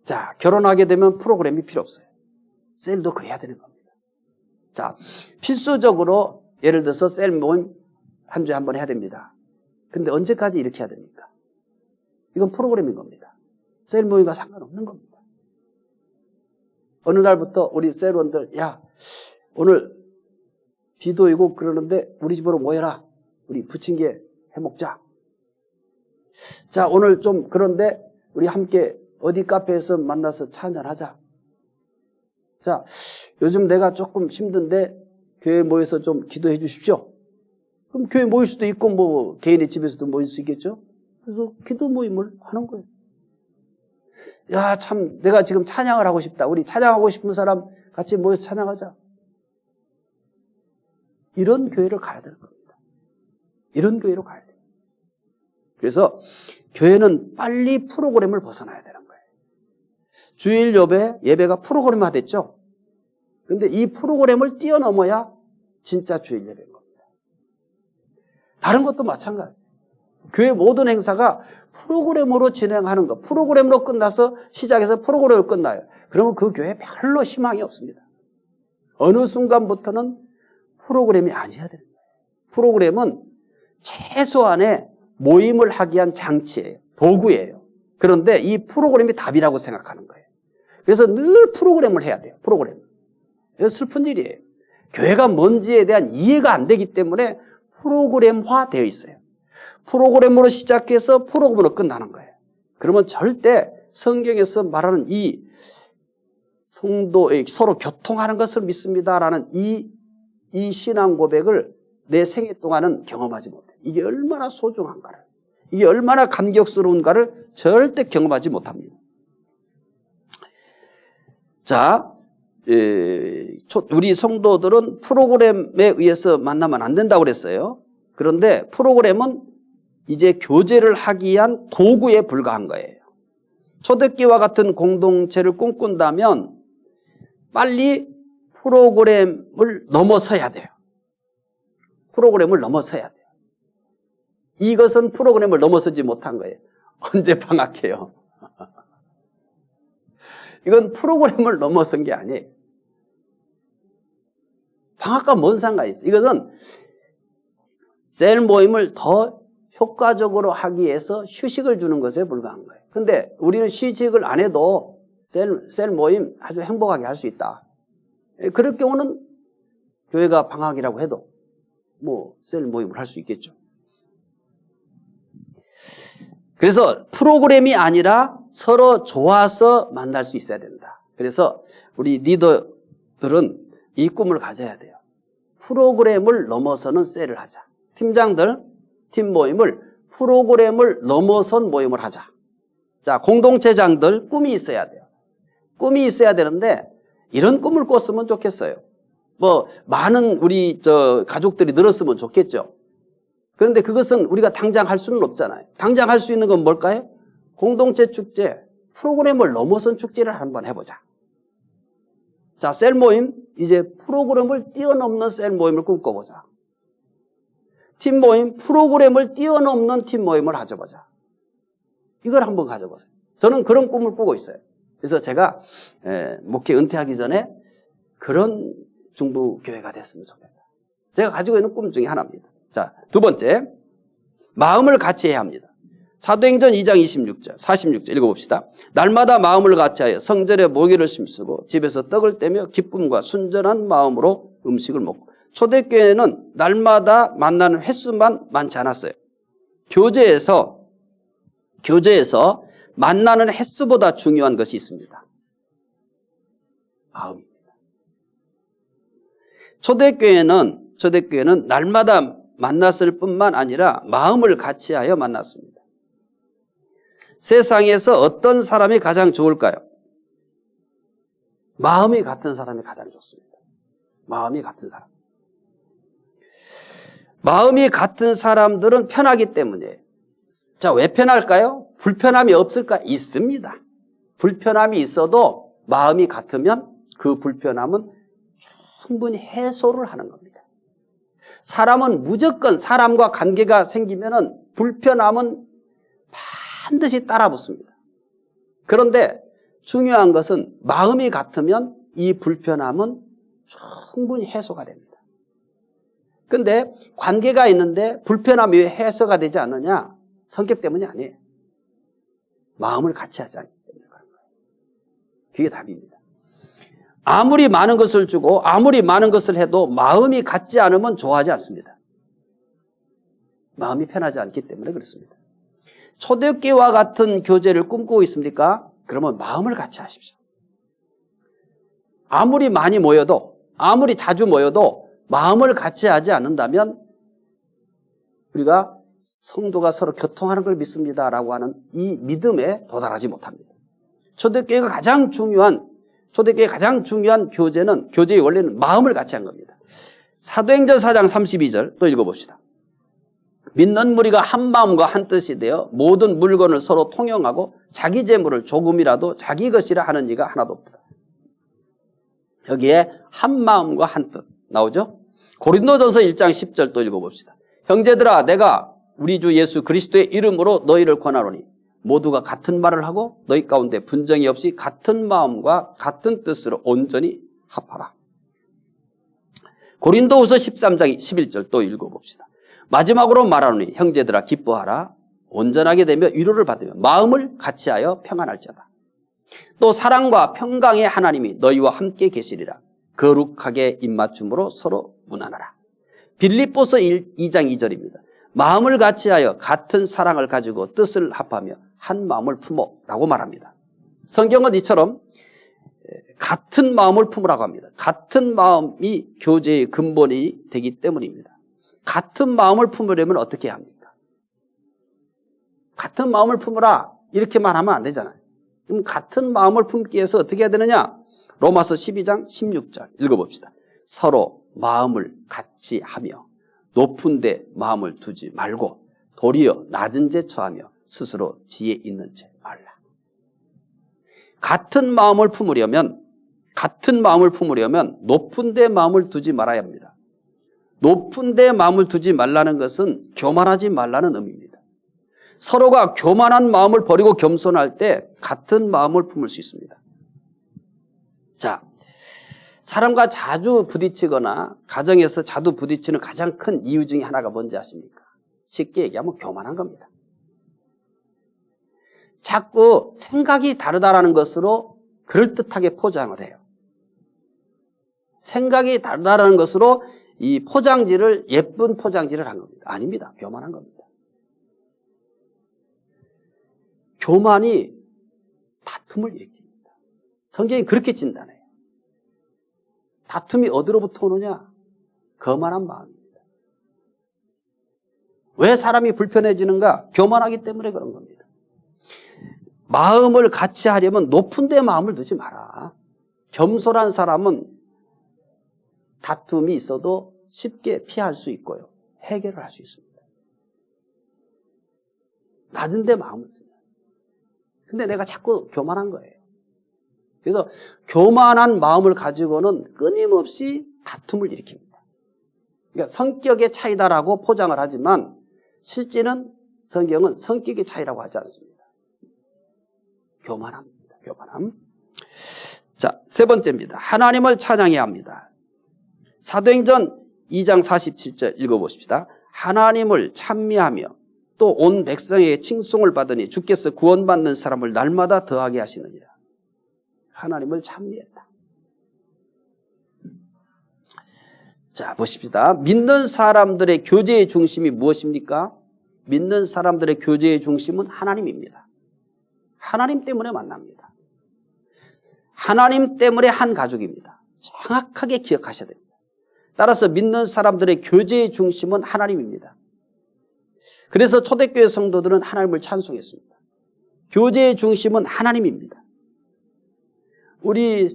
자, 결혼하게 되면 프로그램이 필요 없어요. 셀도 그래야 되는 겁니다. 자, 필수적으로 예를 들어서 셀 모임 한 주에 한 번 해야 됩니다. 근데 언제까지 이렇게 해야 됩니까? 이건 프로그램인 겁니다. 셀 모임과 상관없는 겁니다. 어느 날부터 우리 셀원들, 야, 오늘 비도 오고 그러는데 우리 집으로 모여라. 우리 부침개 해먹자. 자, 오늘 좀 그런데 우리 함께 어디 카페에서 만나서 차 한잔하자. 자, 요즘 내가 조금 힘든데 교회 모여서 좀 기도해 주십시오. 그럼 교회 모일 수도 있고 뭐 개인의 집에서도 모일 수 있겠죠. 그래서 기도 모임을 하는 거예요. 야, 참 내가 지금 찬양을 하고 싶다. 우리 찬양하고 싶은 사람 같이 모여서 찬양하자. 이런 교회를 가야 되는 겁니다. 이런 교회로 가야 돼요. 그래서 교회는 빨리 프로그램을 벗어나야 되는 거예요. 주일 예배가 프로그램화 됐죠. 그런데 이 프로그램을 뛰어넘어야 진짜 주일 예배인 겁니다. 다른 것도 마찬가지예요. 교회 모든 행사가 프로그램으로 진행하는 것, 프로그램으로 끝나서 시작해서 프로그램으로 끝나요. 그러면 그 교회에 별로 희망이 없습니다. 어느 순간부터는 프로그램이 아니어야 되는 거예요. 프로그램은 최소한의 모임을 하기 위한 장치예요. 도구예요. 그런데 이 프로그램이 답이라고 생각하는 거예요. 그래서 늘 프로그램을 해야 돼요. 프로그램. 그래서 슬픈 일이에요. 교회가 뭔지에 대한 이해가 안 되기 때문에 프로그램화 되어 있어요. 프로그램으로 시작해서 프로그램으로 끝나는 거예요. 그러면 절대 성경에서 말하는 이 성도의 서로 교통하는 것을 믿습니다라는 이 신앙 고백을 내 생애 동안은 경험하지 못해요. 이게 얼마나 소중한가를, 이게 얼마나 감격스러운가를 절대 경험하지 못합니다. 자, 우리 성도들은 프로그램에 의해서 만나면 안 된다고 그랬어요. 그런데 프로그램은 이제 교제를 하기 위한 도구에 불과한 거예요. 초대교회와 같은 공동체를 꿈꾼다면 빨리 프로그램을 넘어서야 돼요. 프로그램을 넘어서야 돼요. 이것은 프로그램을 넘어서지 못한 거예요. 언제 방학해요? 이건 프로그램을 넘어선 게 아니에요. 방학과 뭔 상관이 있어요? 이것은 셀 모임을 더 효과적으로 하기 위해서 휴식을 주는 것에 불과한 거예요. 근데 우리는 휴식을 안 해도 셀 모임 아주 행복하게 할 수 있다. 그럴 경우는 교회가 방학이라고 해도 뭐 셀 모임을 할 수 있겠죠. 그래서 프로그램이 아니라 서로 좋아서 만날 수 있어야 된다. 그래서 우리 리더들은 이 꿈을 가져야 돼요. 프로그램을 넘어서는 셀을 하자. 팀장들, 팀 모임을 프로그램을 넘어선 모임을 하자. 자, 공동체장들 꿈이 있어야 돼요. 꿈이 있어야 되는데 이런 꿈을 꿨으면 좋겠어요. 뭐 많은 우리 가족들이 늘었으면 좋겠죠. 그런데 그것은 우리가 당장 할 수는 없잖아요. 당장 할 수 있는 건 뭘까요? 공동체 축제, 프로그램을 넘어선 축제를 한번 해보자. 자, 셀 모임, 이제 프로그램을 뛰어넘는 셀 모임을 꿈꿔보자. 팀 모임, 프로그램을 뛰어넘는 팀 모임을 가져보자. 이걸 한번 가져보세요. 저는 그런 꿈을 꾸고 있어요. 그래서 제가 목회 은퇴하기 전에 그런 중부교회가 됐으면 좋겠다. 제가 가지고 있는 꿈 중에 하나입니다. 자, 두 번째, 마음을 같이 해야 합니다. 사도행전 2장 26절, 46절 읽어봅시다. 날마다 마음을 같이하여 성전에 모기를 심쓰고 집에서 떡을 떼며 기쁨과 순전한 마음으로 음식을 먹고. 초대교회는 날마다 만나는 횟수만 많지 않았어요. 교제에서 만나는 횟수보다 중요한 것이 있습니다. 마음입니다. 초대교회는 날마다 만났을 뿐만 아니라 마음을 같이하여 만났습니다. 세상에서 어떤 사람이 가장 좋을까요? 마음이 같은 사람이 가장 좋습니다. 마음이 같은 사람. 마음이 같은 사람들은 편하기 때문이에요. 자, 왜 편할까요? 불편함이 없을까? 있습니다. 불편함이 있어도 마음이 같으면 그 불편함은 충분히 해소를 하는 겁니다. 사람은 무조건 사람과 관계가 생기면은 불편함은 반드시 따라 붙습니다. 그런데 중요한 것은 마음이 같으면 이 불편함은 충분히 해소가 됩니다. 근데 관계가 있는데 불편함이 왜 해소가 되지 않느냐? 성격 때문이 아니에요. 마음을 같이 하지 않기 때문에 그런 거예요. 그게 답입니다. 아무리 많은 것을 주고 아무리 많은 것을 해도 마음이 같지 않으면 좋아하지 않습니다. 마음이 편하지 않기 때문에 그렇습니다. 초대교회와 같은 교제를 꿈꾸고 있습니까? 그러면 마음을 같이 하십시오. 아무리 많이 모여도 아무리 자주 모여도 마음을 같이 하지 않는다면 우리가 성도가 서로 교통하는 걸 믿습니다라고 하는 이 믿음에 도달하지 못합니다. 초대교회의 가장 중요한 교제의 원리는 마음을 같이 한 겁니다. 사도행전 4장 32절 또 읽어봅시다. 믿는 무리가 한 마음과 한 뜻이 되어 모든 물건을 서로 통용하고 자기 재물을 조금이라도 자기 것이라 하는 이가 하나도 없다. 여기에 한 마음과 한 뜻 나오죠? 고린도전서 1장 10절 또 읽어봅시다. 형제들아, 내가 우리 주 예수 그리스도의 이름으로 너희를 권하노니 모두가 같은 말을 하고 너희 가운데 분쟁이 없이 같은 마음과 같은 뜻으로 온전히 합하라. 고린도후서 13장 11절 또 읽어봅시다. 마지막으로 말하노니 형제들아 기뻐하라. 온전하게 되며 위로를 받으며 마음을 같이하여 평안할지어다. 또 사랑과 평강의 하나님이 너희와 함께 계시리라. 거룩하게 입맞춤으로 서로 문안하라. 빌립보서 2장 2절입니다. 마음을 같이하여 같은 사랑을 가지고 뜻을 합하며 한 마음을 품어라고 말합니다. 성경은 이처럼 같은 마음을 품으라고 합니다. 같은 마음이 교제의 근본이 되기 때문입니다. 같은 마음을 품으려면 어떻게 합니까? 같은 마음을 품으라 이렇게만 하면 안 되잖아요. 그럼 같은 마음을 품기 위해서 어떻게 해야 되느냐? 로마서 12장 16절 읽어봅시다. 서로 마음을 같이 하며 높은 데 마음을 두지 말고 도리어 낮은 데 처하며 스스로 지혜 있는 채 말라. 같은 마음을 품으려면 높은 데 마음을 두지 말아야 합니다. 높은 데 마음을 두지 말라는 것은 교만하지 말라는 의미입니다. 서로가 교만한 마음을 버리고 겸손할 때 같은 마음을 품을 수 있습니다. 자, 사람과 자주 부딪히거나 가정에서 자주 부딪히는 가장 큰 이유 중에 하나가 뭔지 아십니까? 쉽게 얘기하면 교만한 겁니다. 자꾸 생각이 다르다라는 것으로 그럴듯하게 포장을 해요. 생각이 다르다라는 것으로 이 포장지를 예쁜 포장지를 한 겁니다. 아닙니다. 교만한 겁니다. 교만이 다툼을 일으킵니다. 성경이 그렇게 진단해요. 다툼이 어디로부터 오느냐? 거만한 마음입니다. 왜 사람이 불편해지는가? 교만하기 때문에 그런 겁니다. 마음을 같이 하려면 높은 데 마음을 두지 마라. 겸손한 사람은 다툼이 있어도 쉽게 피할 수 있고요. 해결을 할 수 있습니다. 낮은 데 마음을 두면. 근데 내가 자꾸 교만한 거예요. 그래서 교만한 마음을 가지고는 끊임없이 다툼을 일으킵니다. 그러니까 성격의 차이다라고 포장을 하지만 실제는 성경은 성격의 차이라고 하지 않습니다. 교만합니다. 교만함. 자, 세 번째입니다. 하나님을 찬양해야 합니다. 사도행전 2장 47절 읽어보십시다. 하나님을 찬미하며 또 온 백성에게 칭송을 받으니 주께서 구원받는 사람을 날마다 더하게 하시느니라. 하나님을 찬미했다. 자, 보십시다. 믿는 사람들의 교제의 중심이 무엇입니까? 믿는 사람들의 교제의 중심은 하나님입니다. 하나님 때문에 만납니다. 하나님 때문에 한 가족입니다. 정확하게 기억하셔야 됩니다. 따라서 믿는 사람들의 교제의 중심은 하나님입니다. 그래서 초대교회 성도들은 하나님을 찬송했습니다. 교제의 중심은 하나님입니다. 우리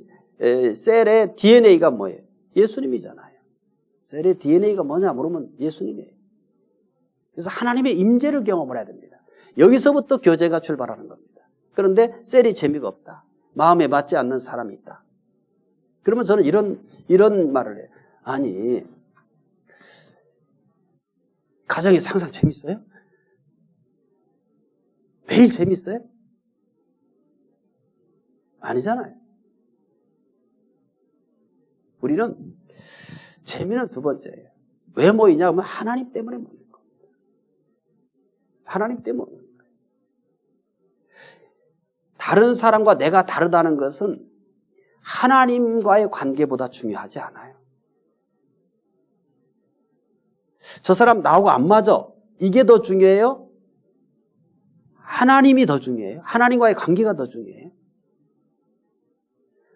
셀의 DNA가 뭐예요? 예수님이잖아요. 셀의 DNA가 뭐냐 물으면 예수님이에요. 그래서 하나님의 임재를 경험을 해야 됩니다. 여기서부터 교제가 출발하는 겁니다. 그런데 셀이 재미가 없다. 마음에 맞지 않는 사람이 있다. 그러면 저는 이런 말을 해요. 아니, 가정에서 항상 재밌어요? 매일 재밌어요? 아니잖아요. 우리는 재미는 두 번째예요. 왜 모이냐 하면 하나님 때문에 모이는 겁니다. 하나님 때문에 모이는 거예요. 다른 사람과 내가 다르다는 것은 하나님과의 관계보다 중요하지 않아요. 저 사람 나하고 안 맞아. 이게 더 중요해요? 하나님이 더 중요해요? 하나님과의 관계가 더 중요해요?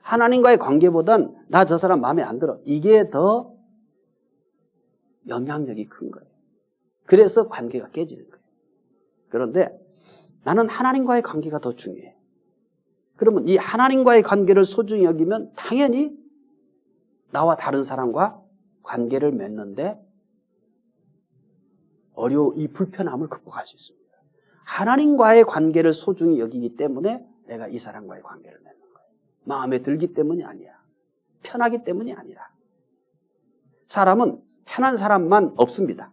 하나님과의 관계보단 나 저 사람 마음에 안 들어. 이게 더 영향력이 큰 거예요. 그래서 관계가 깨지는 거예요. 그런데 나는 하나님과의 관계가 더 중요해. 그러면 이 하나님과의 관계를 소중히 여기면 당연히 나와 다른 사람과 관계를 맺는데 이 불편함을 극복할 수 있습니다. 하나님과의 관계를 소중히 여기기 때문에 내가 이 사람과의 관계를 맺는 거예요. 마음에 들기 때문이 아니야. 편하기 때문이 아니라. 사람은 편한 사람만 없습니다.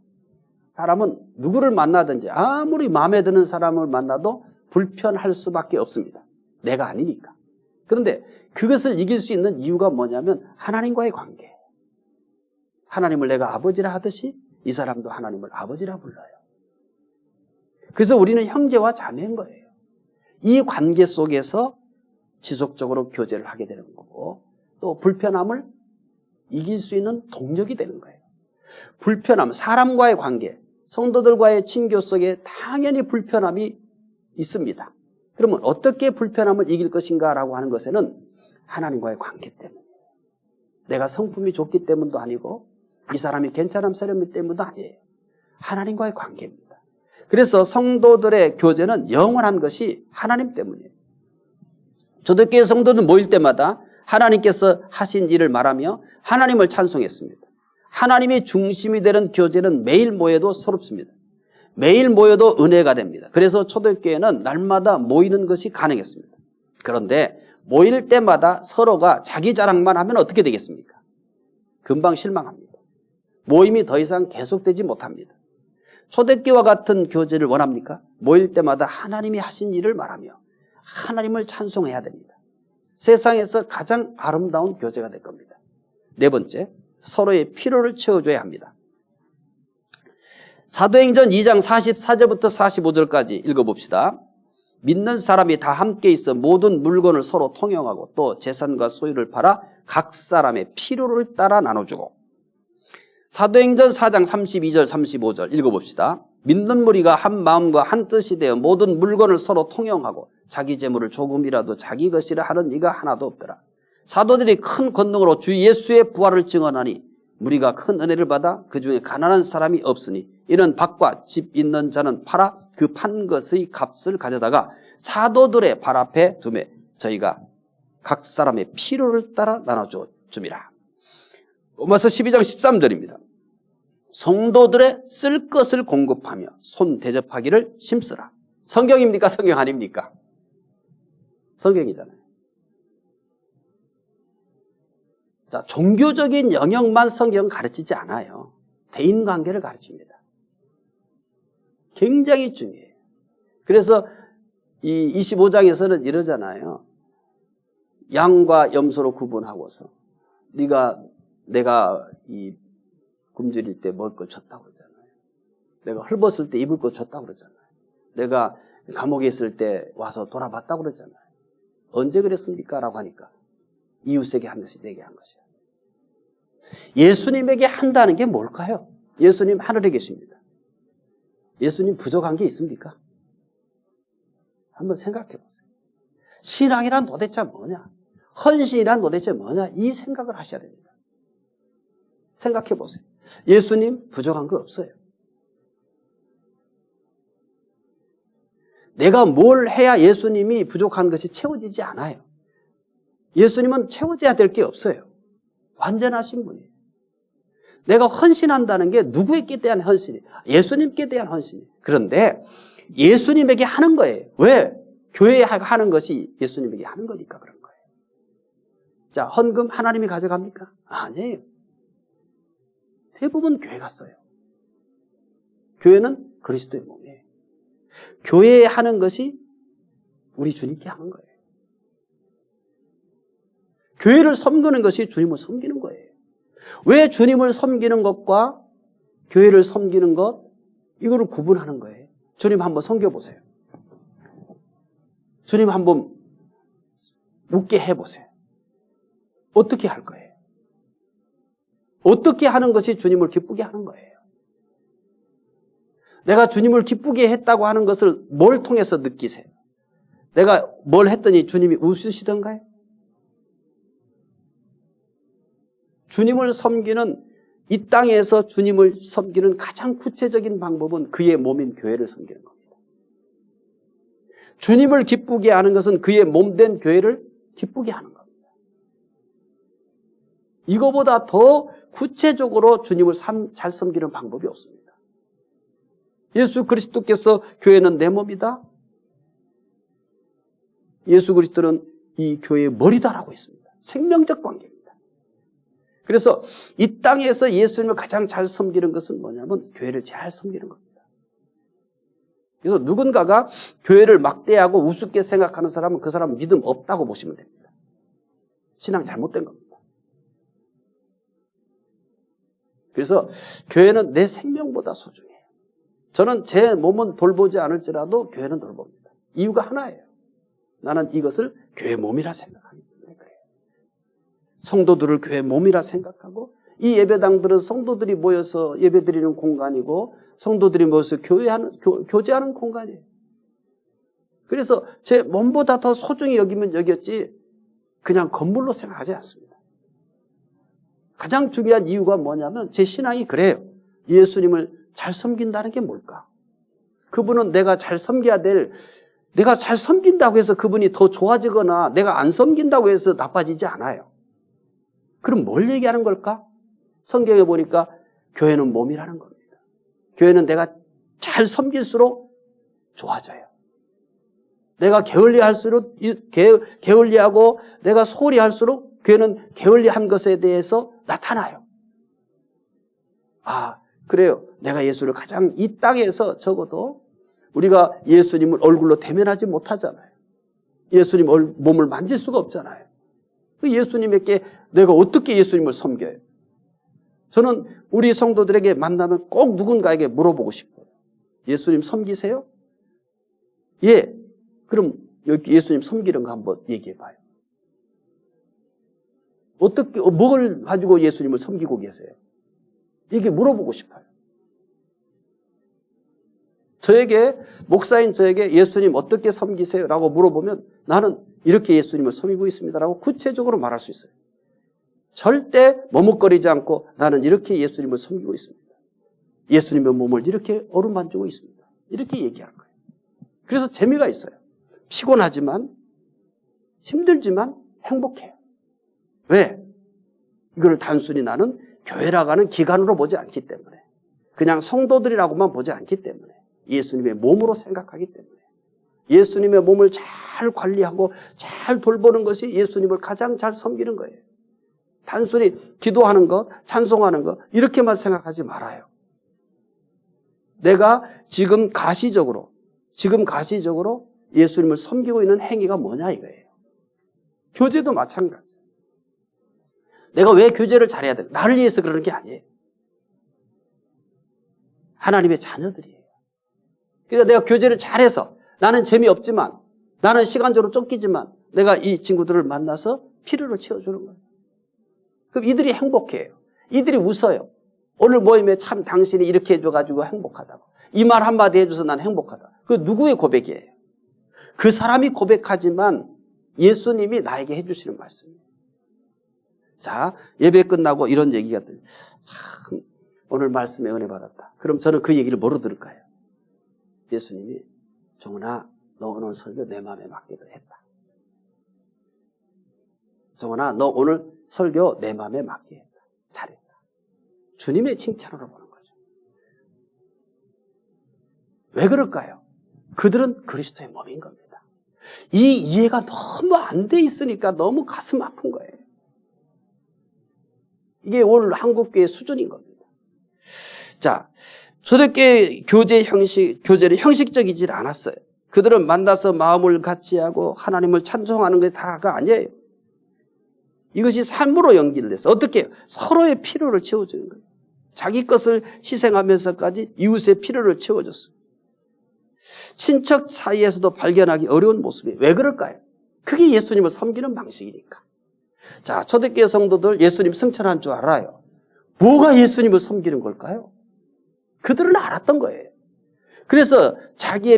사람은 누구를 만나든지 아무리 마음에 드는 사람을 만나도 불편할 수밖에 없습니다. 내가 아니니까. 그런데 그것을 이길 수 있는 이유가 뭐냐면 하나님과의 관계. 하나님을 내가 아버지라 하듯이 이 사람도 하나님을 아버지라 불러요. 그래서 우리는 형제와 자매인 거예요. 이 관계 속에서 지속적으로 교제를 하게 되는 거고 또 불편함을 이길 수 있는 동력이 되는 거예요. 불편함, 사람과의 관계, 성도들과의 친교 속에 당연히 불편함이 있습니다. 그러면 어떻게 불편함을 이길 것인가라고 하는 것에는 하나님과의 관계 때문에 내가 성품이 좋기 때문도 아니고 이 사람이 괜찮은 사람이 때문도 아니에요. 하나님과의 관계입니다. 그래서 성도들의 교제는 영원한 것이 하나님 때문이에요. 초대교회 성도들 모일 때마다 하나님께서 하신 일을 말하며 하나님을 찬송했습니다. 하나님이 중심이 되는 교제는 매일 모여도 새롭습니다. 매일 모여도 은혜가 됩니다. 그래서 초대교회는 날마다 모이는 것이 가능했습니다. 그런데 모일 때마다 서로가 자기 자랑만 하면 어떻게 되겠습니까? 금방 실망합니다. 모임이 더 이상 계속되지 못합니다. 초대교회와 같은 교제를 원합니까? 모일 때마다 하나님이 하신 일을 말하며 하나님을 찬송해야 됩니다. 세상에서 가장 아름다운 교제가 될 겁니다. 네 번째, 서로의 필요를 채워줘야 합니다. 사도행전 2장 44절부터 45절까지 읽어봅시다. 믿는 사람이 다 함께 있어 모든 물건을 서로 통용하고 또 재산과 소유를 팔아 각 사람의 필요를 따라 나눠주고. 사도행전 4장 32절 35절 읽어봅시다. 믿는 무리가 한 마음과 한 뜻이 되어 모든 물건을 서로 통용하고 자기 재물을 조금이라도 자기 것이라 하는 이가 하나도 없더라. 사도들이 큰 권능으로 주 예수의 부활을 증언하니 무리가 큰 은혜를 받아 그 중에 가난한 사람이 없으니 이는 밭과 집 있는 자는 팔아 그 판 것의 값을 가져다가 사도들의 발 앞에 두매 저희가 각 사람의 필요를 따라 나눠줌이라. 로마서 12장 13절입니다. 성도들의 쓸 것을 공급하며 손 대접하기를 심쓰라. 성경입니까? 성경 아닙니까? 성경이잖아요. 자, 종교적인 영역만 성경은 가르치지 않아요. 대인관계를 가르칩니다. 굉장히 중요해요. 그래서 이 25장에서는 이러잖아요. 양과 염소로 구분하고서 내가 이 굶주릴 때 먹을 걸 줬다고 그러잖아요. 내가 헐벗을 때 입을 걸 줬다고 그러잖아요. 내가 감옥에 있을 때 와서 돌아봤다고 그러잖아요. 언제 그랬습니까? 라고 하니까 이웃에게 한 것이 내게 한 것이야. 예수님에게 한다는 게 뭘까요? 예수님 하늘에 계십니다. 예수님 부족한 게 있습니까? 한번 생각해 보세요. 신앙이란 도대체 뭐냐? 헌신이란 도대체 뭐냐? 이 생각을 하셔야 됩니다. 생각해 보세요. 예수님 부족한 거 없어요. 내가 뭘 해야 예수님이 부족한 것이 채워지지 않아요. 예수님은 채워져야 될 게 없어요. 완전하신 분이에요. 내가 헌신한다는 게 누구에게 대한 헌신이에요? 예수님께 대한 헌신이에요. 그런데 예수님에게 하는 거예요. 왜? 교회에 하는 것이 예수님에게 하는 거니까 그런 거예요. 자, 헌금 하나님이 가져갑니까? 아니에요. 대부분 교회가 써요. 교회는 그리스도의 몸이에요. 교회에 하는 것이 우리 주님께 하는 거예요. 교회를 섬기는 것이 주님을 섬기는 거예요. 왜 주님을 섬기는 것과 교회를 섬기는 것, 이거를 구분하는 거예요. 주님 한번 섬겨보세요. 주님 한번 웃게 해보세요. 어떻게 할 거예요? 어떻게 하는 것이 주님을 기쁘게 하는 거예요? 내가 주님을 기쁘게 했다고 하는 것을 뭘 통해서 느끼세요? 내가 뭘 했더니 주님이 웃으시던가요? 주님을 섬기는 이 땅에서 주님을 섬기는 가장 구체적인 방법은 그의 몸인 교회를 섬기는 겁니다. 주님을 기쁘게 하는 것은 그의 몸된 교회를 기쁘게 하는 겁니다. 이거보다 더 구체적으로 주님을 잘 섬기는 방법이 없습니다. 예수 그리스도께서 교회는 내 몸이다. 예수 그리스도는 이 교회의 머리다라고 했습니다. 생명적 관계입니다. 그래서 이 땅에서 예수님을 가장 잘 섬기는 것은 뭐냐면 교회를 잘 섬기는 겁니다. 그래서 누군가가 교회를 막대하고 우습게 생각하는 사람은 그 사람은 믿음 없다고 보시면 됩니다. 신앙 잘못된 겁니다. 그래서 교회는 내 생명보다 소중해요. 저는 제 몸은 돌보지 않을지라도 교회는 돌봅니다. 이유가 하나예요. 나는 이것을 교회 몸이라 생각하기 때문에 그래요. 성도들을 교회 몸이라 생각하고 이 예배당들은 성도들이 모여서 예배드리는 공간이고 성도들이 모여서 교제하는 공간이에요. 그래서 제 몸보다 더 소중히 여기면 여겼지 그냥 건물로 생각하지 않습니다. 가장 중요한 이유가 뭐냐면 제 신앙이 그래요. 예수님을 잘 섬긴다는 게 뭘까? 그분은 내가 잘 섬겨야 될, 내가 잘 섬긴다고 해서 그분이 더 좋아지거나 내가 안 섬긴다고 해서 나빠지지 않아요. 그럼 뭘 얘기하는 걸까? 성경에 보니까 교회는 몸이라는 겁니다. 교회는 내가 잘 섬길수록 좋아져요. 내가 게을리할수록 게을리하고 내가 소홀히 할수록 교회는 게을리한 것에 대해서 나타나요. 아, 그래요. 내가 예수를 가장 이 땅에서 적어도 우리가 예수님을 얼굴로 대면하지 못하잖아요. 예수님 몸을 만질 수가 없잖아요. 그 예수님에게 내가 어떻게 예수님을 섬겨요? 저는 우리 성도들에게 만나면 꼭 누군가에게 물어보고 싶어요. 예수님 섬기세요? 예. 그럼 여기 예수님 섬기는 거 한번 얘기해 봐요. 어떻게, 뭘 가지고 예수님을 섬기고 계세요? 이게 물어보고 싶어요. 목사인 저에게 예수님 어떻게 섬기세요? 라고 물어보면 나는 이렇게 예수님을 섬기고 있습니다. 라고 구체적으로 말할 수 있어요. 절대 머뭇거리지 않고 나는 이렇게 예수님을 섬기고 있습니다. 예수님의 몸을 이렇게 어루만지고 있습니다. 이렇게 얘기하는 거예요. 그래서 재미가 있어요. 피곤하지만, 힘들지만 행복해요. 왜? 이걸 단순히 나는 교회라고 하는 기관으로 보지 않기 때문에, 그냥 성도들이라고만 보지 않기 때문에, 예수님의 몸으로 생각하기 때문에, 예수님의 몸을 잘 관리하고 잘 돌보는 것이 예수님을 가장 잘 섬기는 거예요. 단순히 기도하는 것, 찬송하는 것 이렇게만 생각하지 말아요. 내가 지금 가시적으로 예수님을 섬기고 있는 행위가 뭐냐 이거예요. 교제도 마찬가지. 내가 왜 교제를 잘해야 돼? 나를 위해서 그러는 게 아니에요. 하나님의 자녀들이에요. 그러니까 내가 교제를 잘해서 나는 재미없지만 나는 시간적으로 쫓기지만 내가 이 친구들을 만나서 필요를 채워주는 거예요. 그럼 이들이 행복해요. 이들이 웃어요. 오늘 모임에 참 당신이 이렇게 해줘가지고 행복하다고. 이 말 한마디 해줘서 난 행복하다. 그 누구의 고백이에요? 그 사람이 고백하지만 예수님이 나에게 해주시는 말씀이에요. 자, 예배 끝나고 이런 얘기가 들려요. 참 오늘 말씀에 은혜 받았다. 그럼 저는 그 얘기를 뭐로 들을까요? 예수님이 정훈아 너 오늘 설교 내 마음에 맞기도 했다. 정훈아 너 오늘 설교 내 마음에 맞게 했다. 잘했다. 주님의 칭찬으로 보는 거죠. 왜 그럴까요? 그들은 그리스도의 몸인 겁니다. 이 이해가 너무 안 돼 있으니까 너무 가슴 아픈 거예요. 이게 오늘 한국교회 수준인 겁니다. 자, 초대교회 교제는 형식적이질 않았어요. 그들은 만나서 마음을 같이 하고 하나님을 찬송하는 게 다가 아니에요. 이것이 삶으로 연결돼서 어떻게 해요? 서로의 필요를 채워주는 거예요. 자기 것을 희생하면서까지 이웃의 필요를 채워줬어요. 친척 사이에서도 발견하기 어려운 모습이에요. 왜 그럴까요? 그게 예수님을 섬기는 방식이니까. 자, 초대교회 성도들 예수님 승천한 줄 알아요. 뭐가 예수님을 섬기는 걸까요? 그들은 알았던 거예요. 그래서 자기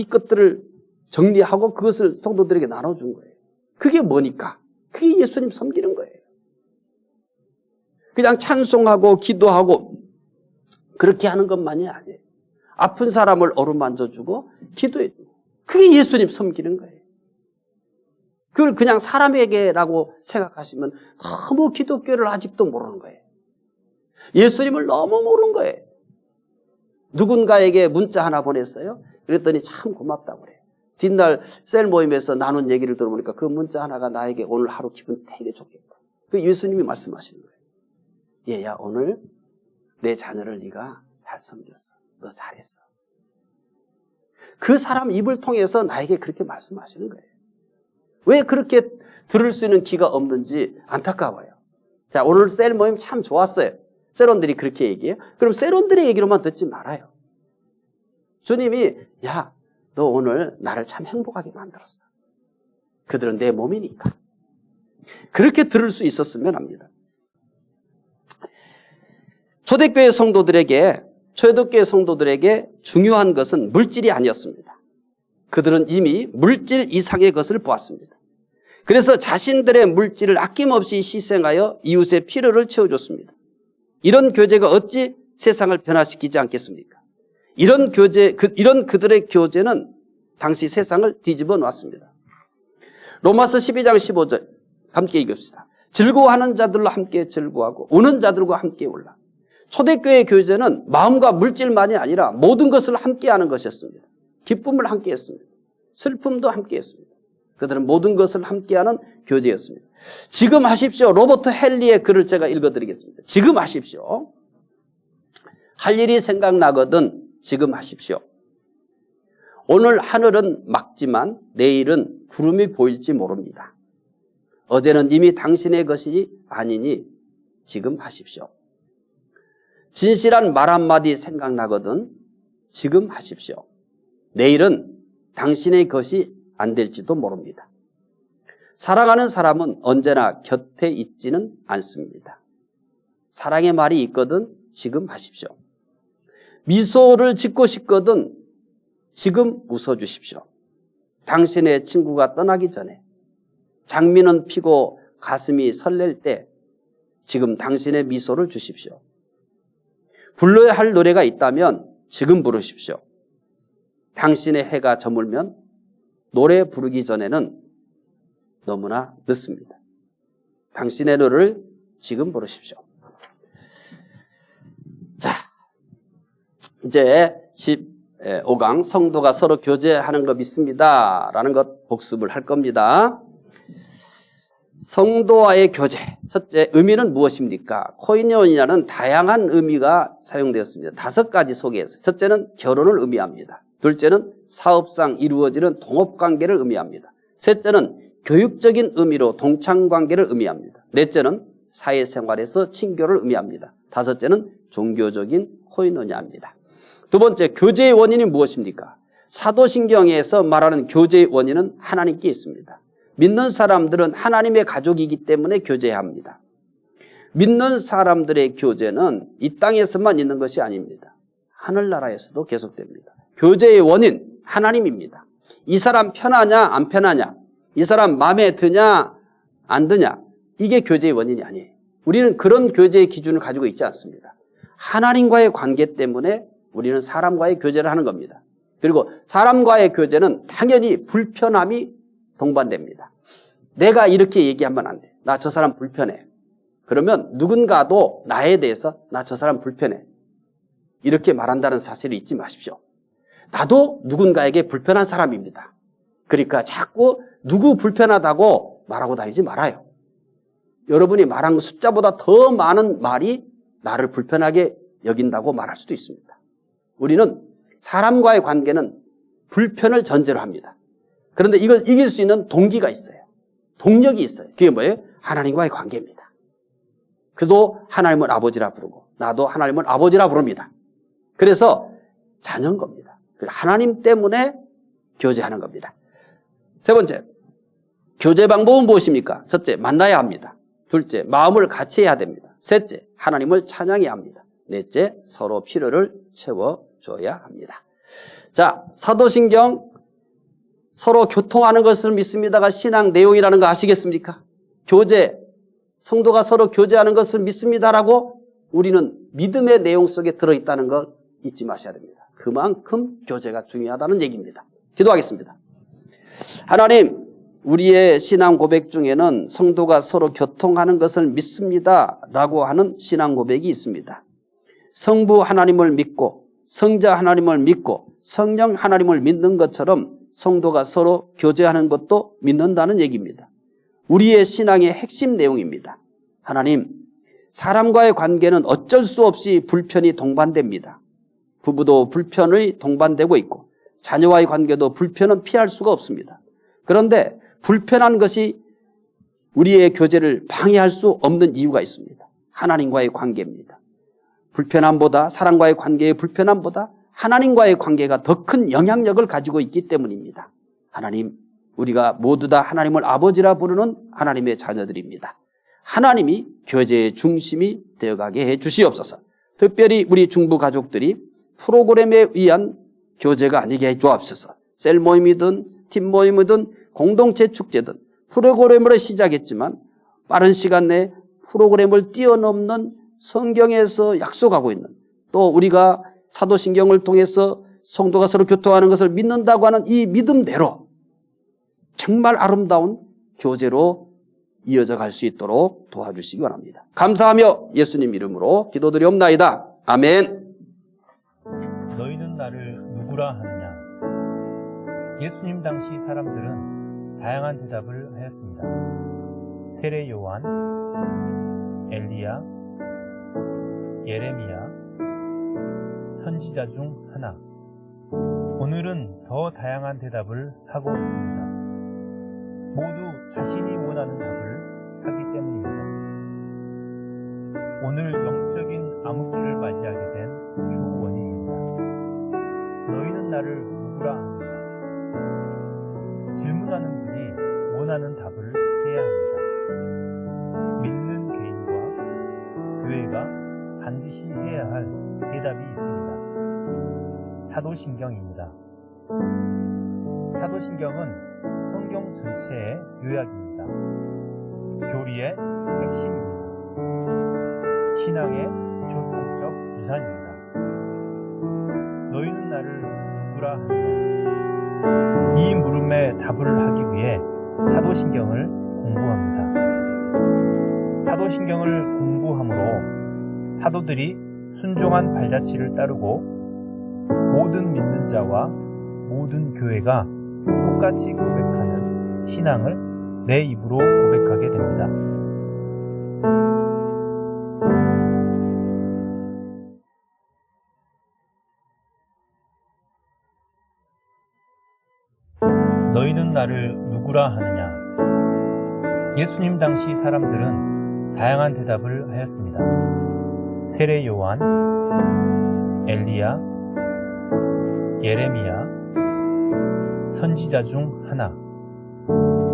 것들을 정리하고 그것을 성도들에게 나눠준 거예요. 그게 뭐니까? 그게 예수님 섬기는 거예요. 그냥 찬송하고 기도하고 그렇게 하는 것만이 아니에요. 아픈 사람을 어루만져주고 기도해주고 그게 예수님 섬기는 거예요. 그걸 그냥 사람에게라고 생각하시면 너무 기독교를 아직도 모르는 거예요. 예수님을 너무 모르는 거예요. 누군가에게 문자 하나 보냈어요. 그랬더니 참 고맙다고 그래요. 뒷날 셀 모임에서 나눈 얘기를 들어보니까 그 문자 하나가 나에게 오늘 하루 기분 되게 좋겠다. 그 예수님이 말씀하시는 거예요. 얘야, 오늘 내 자녀를 네가 잘 섬겼어. 너 잘했어. 그 사람 입을 통해서 나에게 그렇게 말씀하시는 거예요. 왜 그렇게 들을 수 있는 기가 없는지 안타까워요. 자, 오늘 셀 모임 참 좋았어요. 셀원들이 그렇게 얘기해요. 그럼 셀원들의 얘기로만 듣지 말아요. 주님이 야, 너 오늘 나를 참 행복하게 만들었어. 그들은 내 몸이니까. 그렇게 들을 수 있었으면 합니다. 초대교회 성도들에게 중요한 것은 물질이 아니었습니다. 그들은 이미 물질 이상의 것을 보았습니다. 그래서 자신들의 물질을 아낌없이 희생하여 이웃의 필요를 채워줬습니다. 이런 교제가 어찌 세상을 변화시키지 않겠습니까? 이런 그들의 교제는 당시 세상을 뒤집어 놨습니다. 로마서 12장 15절 함께 읽읍시다. 즐거워하는 자들로 함께 즐거워하고 우는 자들과 함께 울라. 초대교회의 교제는 마음과 물질만이 아니라 모든 것을 함께하는 것이었습니다. 기쁨을 함께했습니다. 슬픔도 함께했습니다. 그들은 모든 것을 함께하는 교제였습니다. 지금 하십시오. 로버트 헨리의 글을 제가 읽어드리겠습니다. 지금 하십시오. 할 일이 생각나거든 지금 하십시오. 오늘 하늘은 맑지만 내일은 구름이 보일지 모릅니다. 어제는 이미 당신의 것이 아니니 지금 하십시오. 진실한 말 한마디 생각나거든 지금 하십시오. 내일은 당신의 것이 안 될지도 모릅니다. 사랑하는 사람은 언제나 곁에 있지는 않습니다. 사랑의 말이 있거든 지금 하십시오. 미소를 짓고 싶거든 지금 웃어주십시오. 당신의 친구가 떠나기 전에 장미는 피고 가슴이 설렐 때 지금 당신의 미소를 주십시오. 불러야 할 노래가 있다면 지금 부르십시오. 당신의 해가 저물면 노래 부르기 전에는 너무나 늦습니다. 당신의 노래를 지금 부르십시오. 자, 이제 15강 성도가 서로 교제하는 거 믿습니다 라는 것 복습을 할 겁니다. 성도와의 교제, 첫째 의미는 무엇입니까? 코인연이라는 다양한 의미가 사용되었습니다. 5가지 소개했어요. 첫째는 결혼을 의미합니다. 둘째는 사업상 이루어지는 동업관계를 의미합니다. 셋째는 교육적인 의미로 동창관계를 의미합니다. 넷째는 사회생활에서 친교를 의미합니다. 다섯째는 종교적인 코인연이합니다. 두 번째, 교제의 원인이 무엇입니까? 사도신경에서 말하는 교제의 원인은 하나님께 있습니다. 믿는 사람들은 하나님의 가족이기 때문에 교제해야 합니다. 믿는 사람들의 교제는 이 땅에서만 있는 것이 아닙니다. 하늘나라에서도 계속됩니다. 교제의 원인, 하나님입니다. 이 사람 편하냐 안 편하냐, 이 사람 마음에 드냐 안 드냐, 이게 교제의 원인이 아니에요. 우리는 그런 교제의 기준을 가지고 있지 않습니다. 하나님과의 관계 때문에 우리는 사람과의 교제를 하는 겁니다. 그리고 사람과의 교제는 당연히 불편함이 동반됩니다. 내가 이렇게 얘기하면 안 돼. 나 저 사람 불편해. 그러면 누군가도 나에 대해서 나 저 사람 불편해. 이렇게 말한다는 사실을 잊지 마십시오. 나도 누군가에게 불편한 사람입니다. 그러니까 자꾸 누구 불편하다고 말하고 다니지 말아요. 여러분이 말한 숫자보다 더 많은 말이 나를 불편하게 여긴다고 말할 수도 있습니다. 우리는 사람과의 관계는 불편을 전제로 합니다. 그런데 이걸 이길 수 있는 동기가 있어요. 동력이 있어요. 그게 뭐예요? 하나님과의 관계입니다. 그도 하나님을 아버지라 부르고 나도 하나님을 아버지라 부릅니다. 그래서 자녀인 겁니다. 하나님 때문에 교제하는 겁니다. 세 번째, 교제 방법은 무엇입니까? 첫째, 만나야 합니다. 둘째, 마음을 같이 해야 됩니다. 셋째, 하나님을 찬양해야 합니다. 넷째, 서로 필요를 채워줘야 합니다. 자, 사도신경 서로 교통하는 것을 믿습니다가 신앙 내용이라는 거 아시겠습니까? 교제, 성도가 서로 교제하는 것을 믿습니다라고 우리는 믿음의 내용 속에 들어있다는 걸 잊지 마셔야 됩니다. 그만큼 교제가 중요하다는 얘기입니다. 기도하겠습니다. 하나님, 우리의 신앙 고백 중에는 성도가 서로 교통하는 것을 믿습니다라고 하는 신앙 고백이 있습니다. 성부 하나님을 믿고 성자 하나님을 믿고 성령 하나님을 믿는 것처럼 성도가 서로 교제하는 것도 믿는다는 얘기입니다. 우리의 신앙의 핵심 내용입니다. 하나님, 사람과의 관계는 어쩔 수 없이 불편이 동반됩니다. 부부도 불편이 동반되고 있고 자녀와의 관계도 불편은 피할 수가 없습니다. 그런데 불편한 것이 우리의 교제를 방해할 수 없는 이유가 있습니다. 하나님과의 관계입니다. 불편함보다, 사람과의 관계의 불편함보다 하나님과의 관계가 더 큰 영향력을 가지고 있기 때문입니다. 하나님, 우리가 모두 다 하나님을 아버지라 부르는 하나님의 자녀들입니다. 하나님이 교제의 중심이 되어가게 해 주시옵소서. 특별히 우리 중부 가족들이 프로그램에 의한 교제가 아니게 해 주옵소서. 셀 모임이든 팀 모임이든 공동체 축제든 프로그램으로 시작했지만 빠른 시간 내에 프로그램을 뛰어넘는 성경에서 약속하고 있는, 또 우리가 사도신경을 통해서 성도가 서로 교통하는 것을 믿는다고 하는 이 믿음대로 정말 아름다운 교제로 이어져 갈 수 있도록 도와주시기 바랍니다. 감사하며 예수님 이름으로 기도드리옵나이다. 아멘. 너희는 나를 누구라 하느냐? 예수님 당시 사람들은 다양한 대답을 하였습니다. 세례 요한, 엘리야, 예레미야, 선지자 중 하나. 오늘은 더 다양한 대답을 하고 있습니다. 모두 자신이 원하는 답을 하기 때문입니다. 오늘 영적인 암흑기를 맞이하게 된 주 원인입니다. 너희는 나를 누구라 하느냐? 질문하는 분이 원하는 답을 해야 합니다. 믿는 개인과 교회가 반드시 해야 할 대답이 있습니다. 사도신경입니다. 사도신경은 성경 전체의 요약입니다. 교리의 핵심입니다. 신앙의 전통적 유산입니다. 너희는 나를 누구라 하느냐? 이 물음에 답을 하기 위해 사도신경을 공부합니다. 사도신경을 공부함으로 사도들이 순종한 발자취를 따르고 모든 믿는 자와 모든 교회가 똑같이 고백하는 신앙을 내 입으로 고백하게 됩니다. 너희는 나를 누구라 하느냐? 예수님 당시 사람들은 다양한 대답을 하였습니다. 세례 요한, 엘리야, 예레미야, 선지자 중 하나.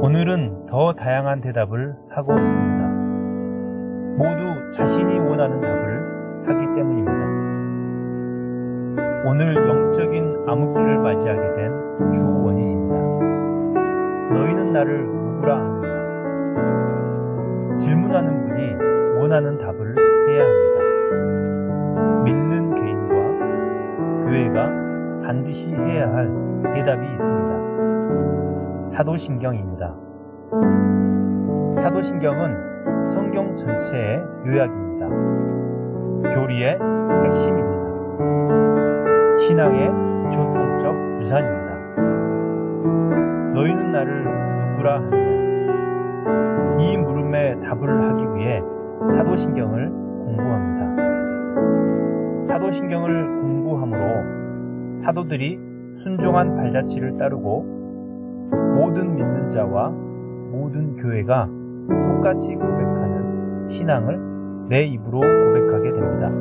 오늘은 더 다양한 대답을 하고 있습니다. 모두 자신이 원하는 답을 하기 때문입니다. 오늘 영적인 암흑기를 맞이하게 된 주 원인입니다. 너희는 나를 누구라 하느냐? 질문하는 분이 원하는 답을 해야 합니다. 믿는 개인과 교회가 반드시 해야 할 대답이 있습니다. 사도신경입니다. 사도신경은 성경 전체의 요약입니다. 교리의 핵심입니다. 신앙의 전통적 유산입니다. 너희는 나를 누구라 하느냐? 이 물음에 답을 하기 위해 사도신경을 공부합니다. 사도신경을 공부함으로 사도들이 순종한 발자취를 따르고 모든 믿는 자와 모든 교회가 똑같이 고백하는 신앙을 내 입으로 고백하게 됩니다.